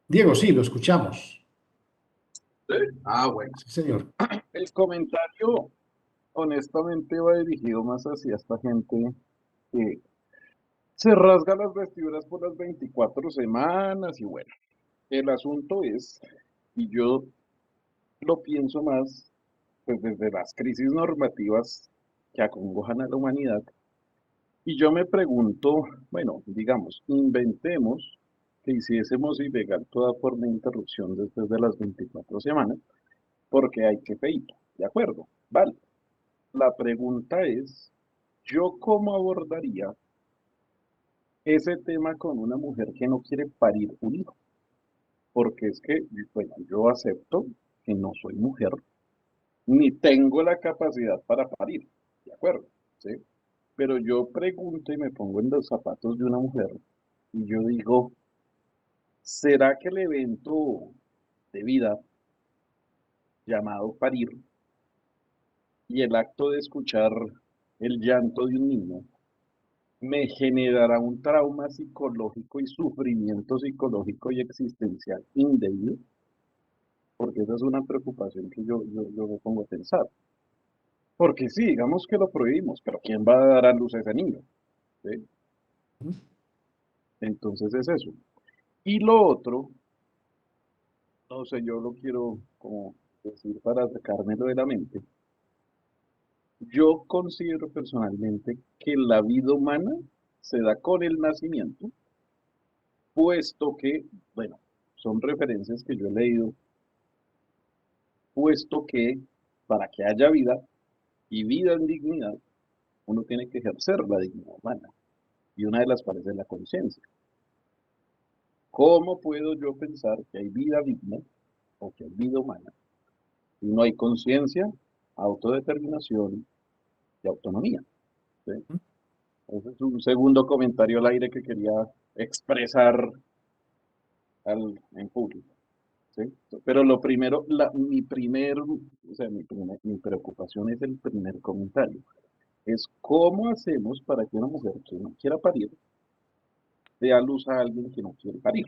Diego, sí, lo escuchamos. Bueno. Sí, señor. El comentario honestamente va dirigido más hacia esta gente que se rasga las vestiduras por las 24 semanas y bueno, el asunto es, y yo lo pienso más, pues desde las crisis normativas que acongojan a la humanidad, y yo me pregunto, bueno, digamos, inventemos que hiciésemos ilegal toda forma de interrupción después de las 24 semanas, porque hay que feito, ¿de acuerdo? Vale. La pregunta es, ¿yo cómo abordaría ese tema con una mujer que no quiere parir un hijo? Porque es que, bueno, yo acepto que no soy mujer, ni tengo la capacidad para parir, ¿de acuerdo? ¿Sí? Pero yo pregunto y me pongo en los zapatos de una mujer y yo digo, ¿será que el evento de vida llamado parir y el acto de escuchar el llanto de un niño me generará un trauma psicológico y sufrimiento psicológico y existencial indebido? Porque esa es una preocupación que yo me pongo a pensar. Porque sí, digamos que lo prohibimos, pero ¿quién va a dar a luz a ese niño? ¿Sí? Entonces es eso. Y lo otro, no sé, yo lo quiero como decir para sacármelo de la mente. Yo considero personalmente que la vida humana se da con el nacimiento, puesto que, bueno, son referencias que yo he leído, puesto que para que haya vida y vida en dignidad, uno tiene que ejercer la dignidad humana, y una de las cuales es la conciencia. ¿Cómo puedo yo pensar que hay vida digna o que hay vida humana si no hay conciencia, autodeterminación y autonomía? ¿Sí? Ese es un segundo comentario al aire que quería expresar en público. ¿Sí? Pero lo primero, mi preocupación es el primer comentario. Es cómo hacemos para que una mujer que no quiera parir dé a luz a alguien que no quiere parir.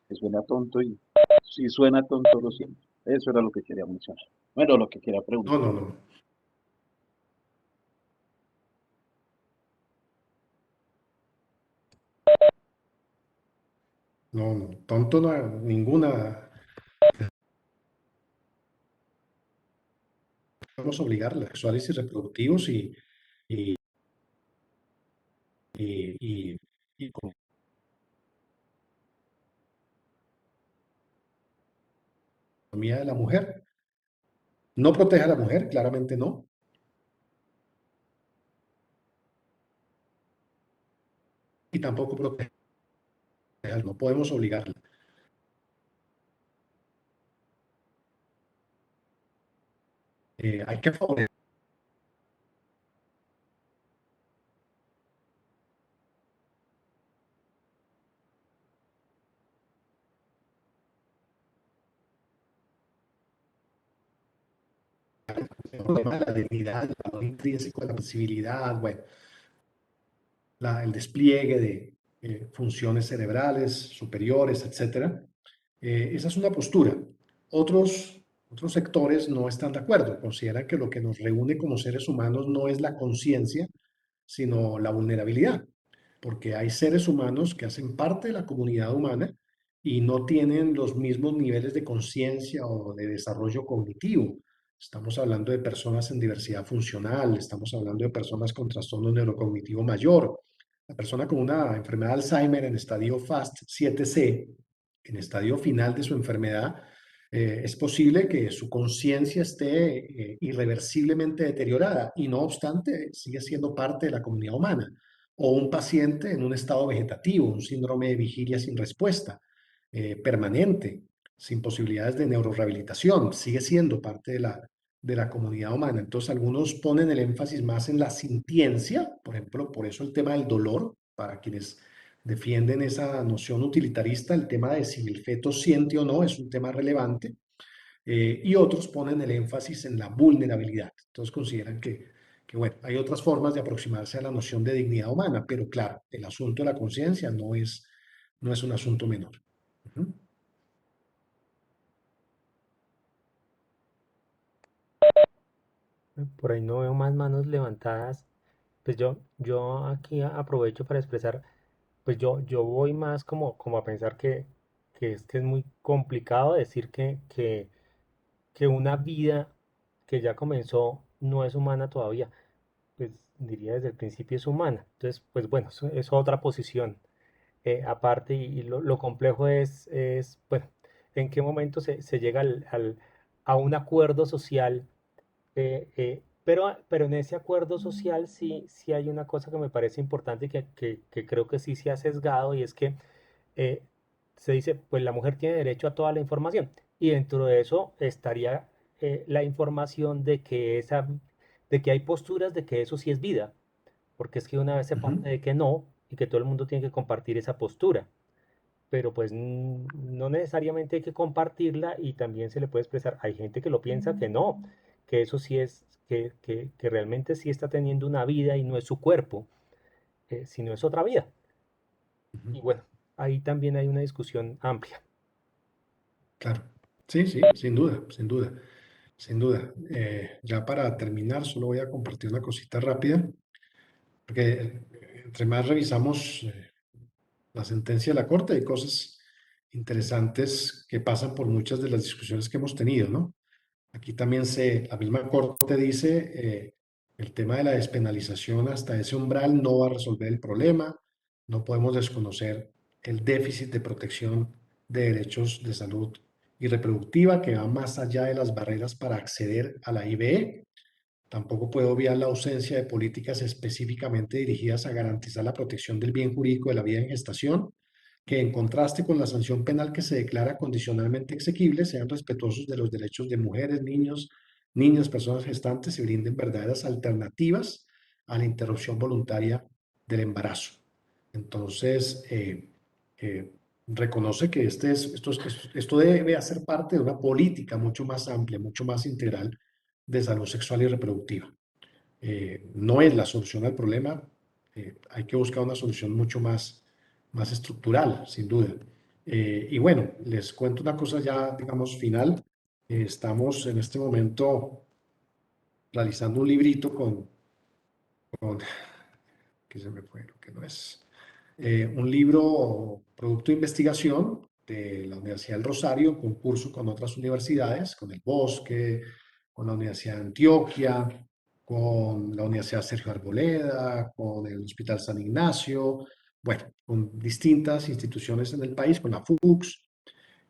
Que suena tonto y si suena tonto lo siento. Eso era lo que quería mencionar. Bueno, lo que quería preguntar. No. No, tonto no, ninguna. Podemos obligarle, sexuales y reproductivos y, y con la autonomía de la mujer. No protege a la mujer, claramente no. Y tampoco protege, no podemos obligarla. Hay que favorecer el problema de la dignidad, el valor intrínseco de la posibilidad, bueno, el despliegue funciones cerebrales superiores, etc. Esa es una postura. Otros sectores no están de acuerdo, consideran que lo que nos reúne como seres humanos no es la conciencia, sino la vulnerabilidad, porque hay seres humanos que hacen parte de la comunidad humana y no tienen los mismos niveles de conciencia o de desarrollo cognitivo. Estamos hablando de personas en diversidad funcional, estamos hablando de personas con trastorno neurocognitivo mayor, la persona con una enfermedad de Alzheimer en estadio FAST 7C, en estadio final de su enfermedad, es posible que su conciencia esté irreversiblemente deteriorada y no obstante sigue siendo parte de la comunidad humana. O un paciente en un estado vegetativo, un síndrome de vigilia sin respuesta, permanente, sin posibilidades de neurorehabilitación, sigue siendo parte de la comunidad humana. Entonces, algunos ponen el énfasis más en la sintiencia, por ejemplo, por eso el tema del dolor, para quienes defienden esa noción utilitarista, el tema de si el feto siente o no es un tema relevante, y otros ponen el énfasis en la vulnerabilidad. Entonces consideran que, bueno, hay otras formas de aproximarse a la noción de dignidad humana, pero claro, el asunto de la conciencia no es un asunto menor. Ujú. Por ahí no veo más manos levantadas. Pues yo aquí aprovecho para expresar, pues yo voy más como a pensar que es muy complicado decir que una vida que ya comenzó no es humana todavía. Pues diría desde el principio es humana. Entonces, pues bueno, eso es otra posición aparte y lo complejo es, bueno, en qué momento se llega a un acuerdo social, pero en ese acuerdo social sí hay una cosa que me parece importante y que creo que sí se ha sesgado y es que eh, se dice, pues la mujer tiene derecho a toda la información y dentro de eso estaría la información de que hay posturas de que eso sí es vida, porque es que una vez se parte Ujú. de que no y que todo el mundo tiene que compartir esa postura, pero pues no necesariamente hay que compartirla y también se le puede expresar, hay gente que lo piensa que no, que eso sí es, que realmente sí está teniendo una vida y no es su cuerpo, sino es otra vida. Y Ujú. bueno, ahí también hay una discusión amplia. Claro. Sí, sí, sin duda, sin duda, sin duda. Ya para terminar, solo voy a compartir una cosita rápida, porque entre más revisamos la sentencia de la Corte, hay cosas interesantes que pasan por muchas de las discusiones que hemos tenido, ¿no? Aquí también la misma Corte dice, el tema de la despenalización hasta ese umbral no va a resolver el problema, no podemos desconocer el déficit de protección de derechos de salud y reproductiva que va más allá de las barreras para acceder a la IVE. Tampoco puede obviar la ausencia de políticas específicamente dirigidas a garantizar la protección del bien jurídico de la vida en gestación, que en contraste con la sanción penal que se declara condicionalmente exequible, sean respetuosos de los derechos de mujeres, niños, niñas, personas gestantes y brinden verdaderas alternativas a la interrupción voluntaria del embarazo. Entonces, reconoce que esto debe hacer parte de una política mucho más amplia, mucho más integral de salud sexual y reproductiva. No es la solución al problema, hay que buscar una solución mucho más estructural, sin duda. Y bueno, les cuento una cosa ya, digamos, final. Estamos en este momento realizando un librito que se me fue, lo que no es, un libro producto de investigación de la Universidad del Rosario, en concurso con otras universidades, con el Bosque, con la Universidad de Antioquia, con la Universidad Sergio Arboleda, con el Hospital San Ignacio, bueno, con distintas instituciones en el país, con la FUCS.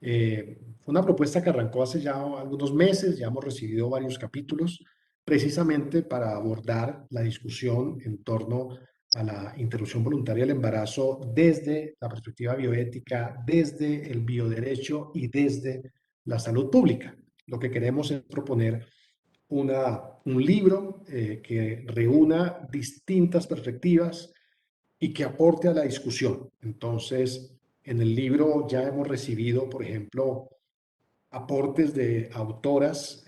Fue una propuesta que arrancó hace ya algunos meses, ya hemos recibido varios capítulos, precisamente para abordar la discusión en torno a la interrupción voluntaria del embarazo desde la perspectiva bioética, desde el bioderecho y desde la salud pública. Lo que queremos es proponer un libro que reúna distintas perspectivas y que aporte a la discusión. Entonces, en el libro ya hemos recibido, por ejemplo, aportes de autoras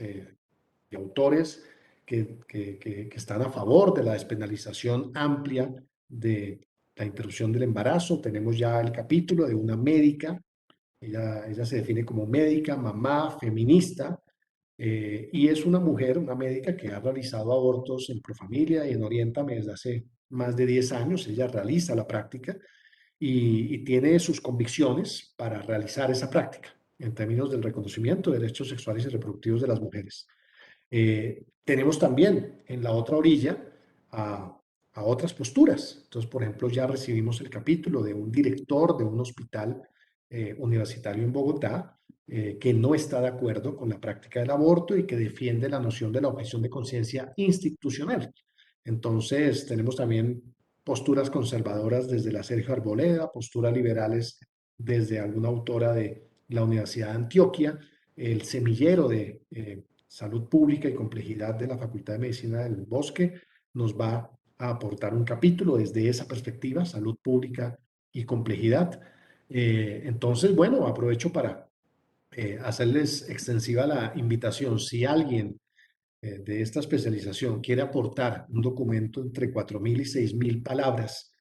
y autores que están a favor de la despenalización amplia de la interrupción del embarazo. Tenemos ya el capítulo de una médica. Ella se define como médica, mamá, feminista, y es una mujer, una médica que ha realizado abortos en Profamilia y en Oriéntame desde hace más de 10 años. Ella realiza la práctica y tiene sus convicciones para realizar esa práctica en términos del reconocimiento de derechos sexuales y reproductivos de las mujeres. Tenemos también en la otra orilla a otras posturas. Entonces, por ejemplo, ya recibimos el capítulo de un director de un hospital universitario en Bogotá que no está de acuerdo con la práctica del aborto y que defiende la noción de la objeción de conciencia institucional. Entonces, tenemos también posturas conservadoras desde la Sergio Arboleda, posturas liberales desde alguna autora de la Universidad de Antioquia, el semillero de Salud Pública y Complejidad de la Facultad de Medicina del Bosque nos va a aportar un capítulo desde esa perspectiva, salud pública y complejidad. Entonces, bueno, aprovecho para hacerles extensiva la invitación. Si alguien de esta especialización quiere aportar un documento entre 4.000 y 6.000 palabras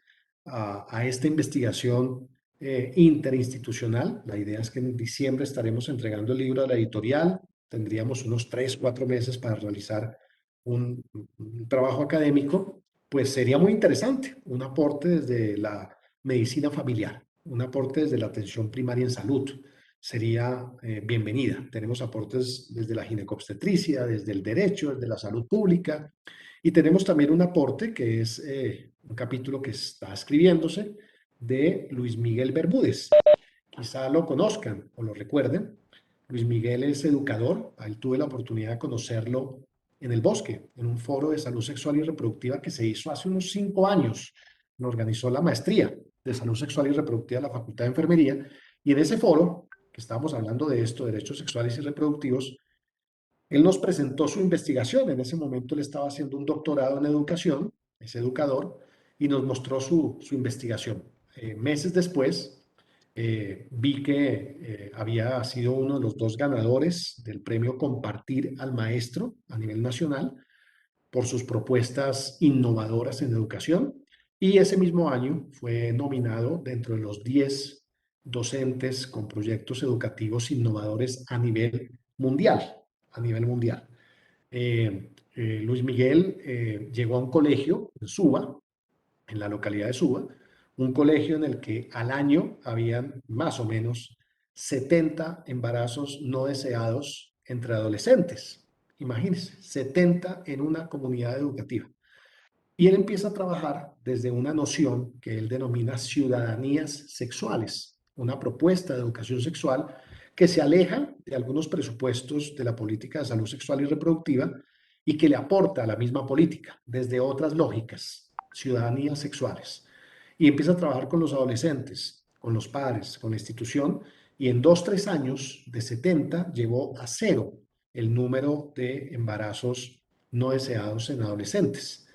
a esta investigación interinstitucional, la idea es que en diciembre estaremos entregando el libro a la editorial, tendríamos unos 3, 4 meses para realizar un trabajo académico, pues sería muy interesante, un aporte desde la medicina familiar, un aporte desde la atención primaria en salud, sería bienvenida. Tenemos aportes desde la ginecobstetricia, desde el derecho, desde la salud pública, y tenemos también un aporte que es un capítulo que está escribiéndose de Luis Miguel Bermúdez. Quizá lo conozcan o lo recuerden. Luis Miguel es educador. A él tuve la oportunidad de conocerlo en el Bosque, en un foro de salud sexual y reproductiva que se hizo hace unos 5 años. Lo organizó la maestría de salud sexual y reproductiva de la Facultad de Enfermería. Y en ese foro, que estábamos hablando de esto, derechos sexuales y reproductivos, él nos presentó su investigación. En ese momento él estaba haciendo un doctorado en educación, es educador, y nos mostró su investigación. Meses después, vi que había sido uno de los 2 ganadores del premio Compartir al Maestro a nivel nacional por sus propuestas innovadoras en educación, y ese mismo año fue nominado dentro de los 10 docentes con proyectos educativos innovadores a nivel mundial. A nivel mundial. Luis Miguel llegó a un colegio en Suba, en la localidad de Suba, un colegio en el que al año habían más o menos 70 embarazos no deseados entre adolescentes. Imagínense, 70 en una comunidad educativa. Y él empieza a trabajar desde una noción que él denomina ciudadanías sexuales, una propuesta de educación sexual que se aleja de algunos presupuestos de la política de salud sexual y reproductiva y que le aporta a la misma política desde otras lógicas, ciudadanías sexuales. Y empieza a trabajar con los adolescentes, con los padres, con la institución, y en 2, 3 años de 70 llevó a 0 el número de embarazos no deseados en adolescentes.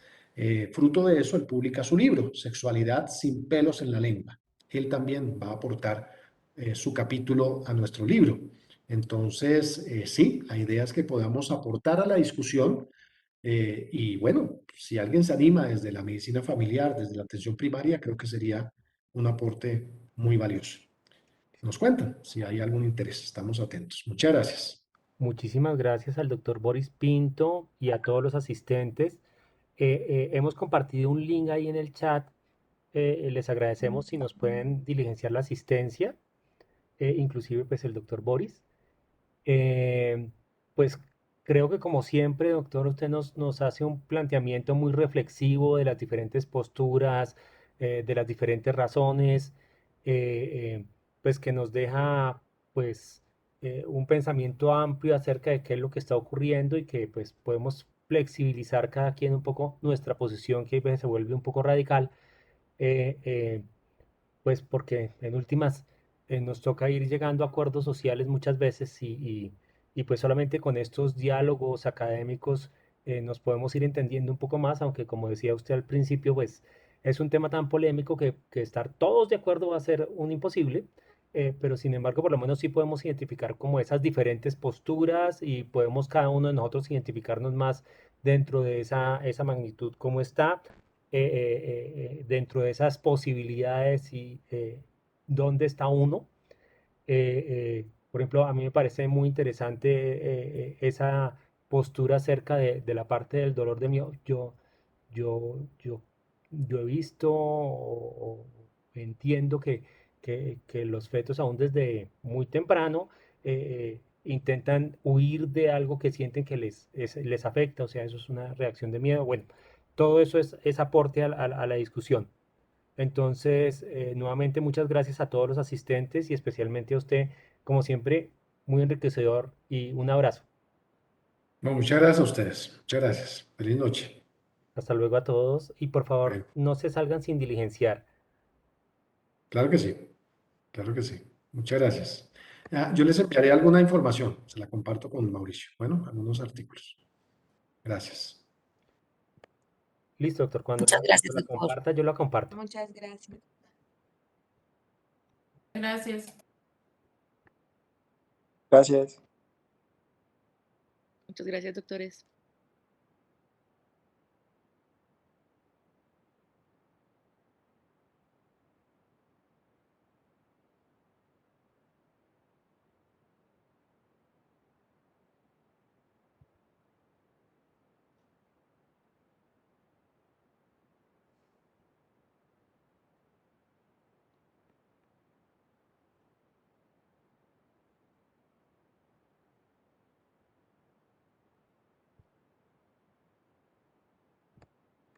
Fruto de eso, él publica su libro, Sexualidad sin pelos en la lengua. Él también va a aportar su capítulo a nuestro libro. Entonces, sí, la idea es que podamos aportar a la discusión y bueno, si alguien se anima desde la medicina familiar, desde la atención primaria, creo que sería un aporte muy valioso. Nos cuentan si hay algún interés, estamos atentos. Muchas gracias. Muchísimas gracias al doctor Boris Pinto y a todos los asistentes. Hemos compartido un link ahí en el chat. Les agradecemos si nos pueden diligenciar la asistencia, inclusive pues el doctor Boris. Eh, pues creo que como siempre, doctor, usted nos hace un planteamiento muy reflexivo de las diferentes posturas, de las diferentes razones, eh, pues que nos deja pues un pensamiento amplio acerca de qué es lo que está ocurriendo y que pues podemos flexibilizar cada quien un poco nuestra posición, que a veces se vuelve un poco radical, eh, eh, pues porque en últimas nos toca ir llegando a acuerdos sociales muchas veces y pues solamente con estos diálogos académicos nos podemos ir entendiendo un poco más, aunque como decía usted al principio, pues es un tema tan polémico que estar todos de acuerdo va a ser un imposible, pero sin embargo por lo menos sí podemos identificar como esas diferentes posturas y podemos cada uno de nosotros identificarnos más dentro de esa magnitud como está. dentro de esas posibilidades y dónde está uno. Por ejemplo, a mí me parece muy interesante esa postura acerca de la parte del dolor de miedo. Yo, yo, yo he visto o entiendo que los fetos aún desde muy temprano intentan huir de algo que sienten que les afecta, o sea, eso es una reacción de miedo. Bueno, todo eso es aporte a la discusión. Entonces, nuevamente muchas gracias a todos los asistentes y especialmente a usted, como siempre, muy enriquecedor y un abrazo. No, muchas gracias a ustedes. Muchas gracias. Feliz noche. Hasta luego a todos y por favor Bueno, no se salgan sin diligenciar. claro que sí. Claro que sí. Muchas gracias. Yo les enviaré alguna información. Se la comparto con Mauricio. Bueno, algunos artículos. Gracias. Listo, doctor, cuando Muchas la, gracias, cuando la doctor. comparta, yo la comparto. Muchas gracias. Gracias. Gracias. Muchas gracias, doctores.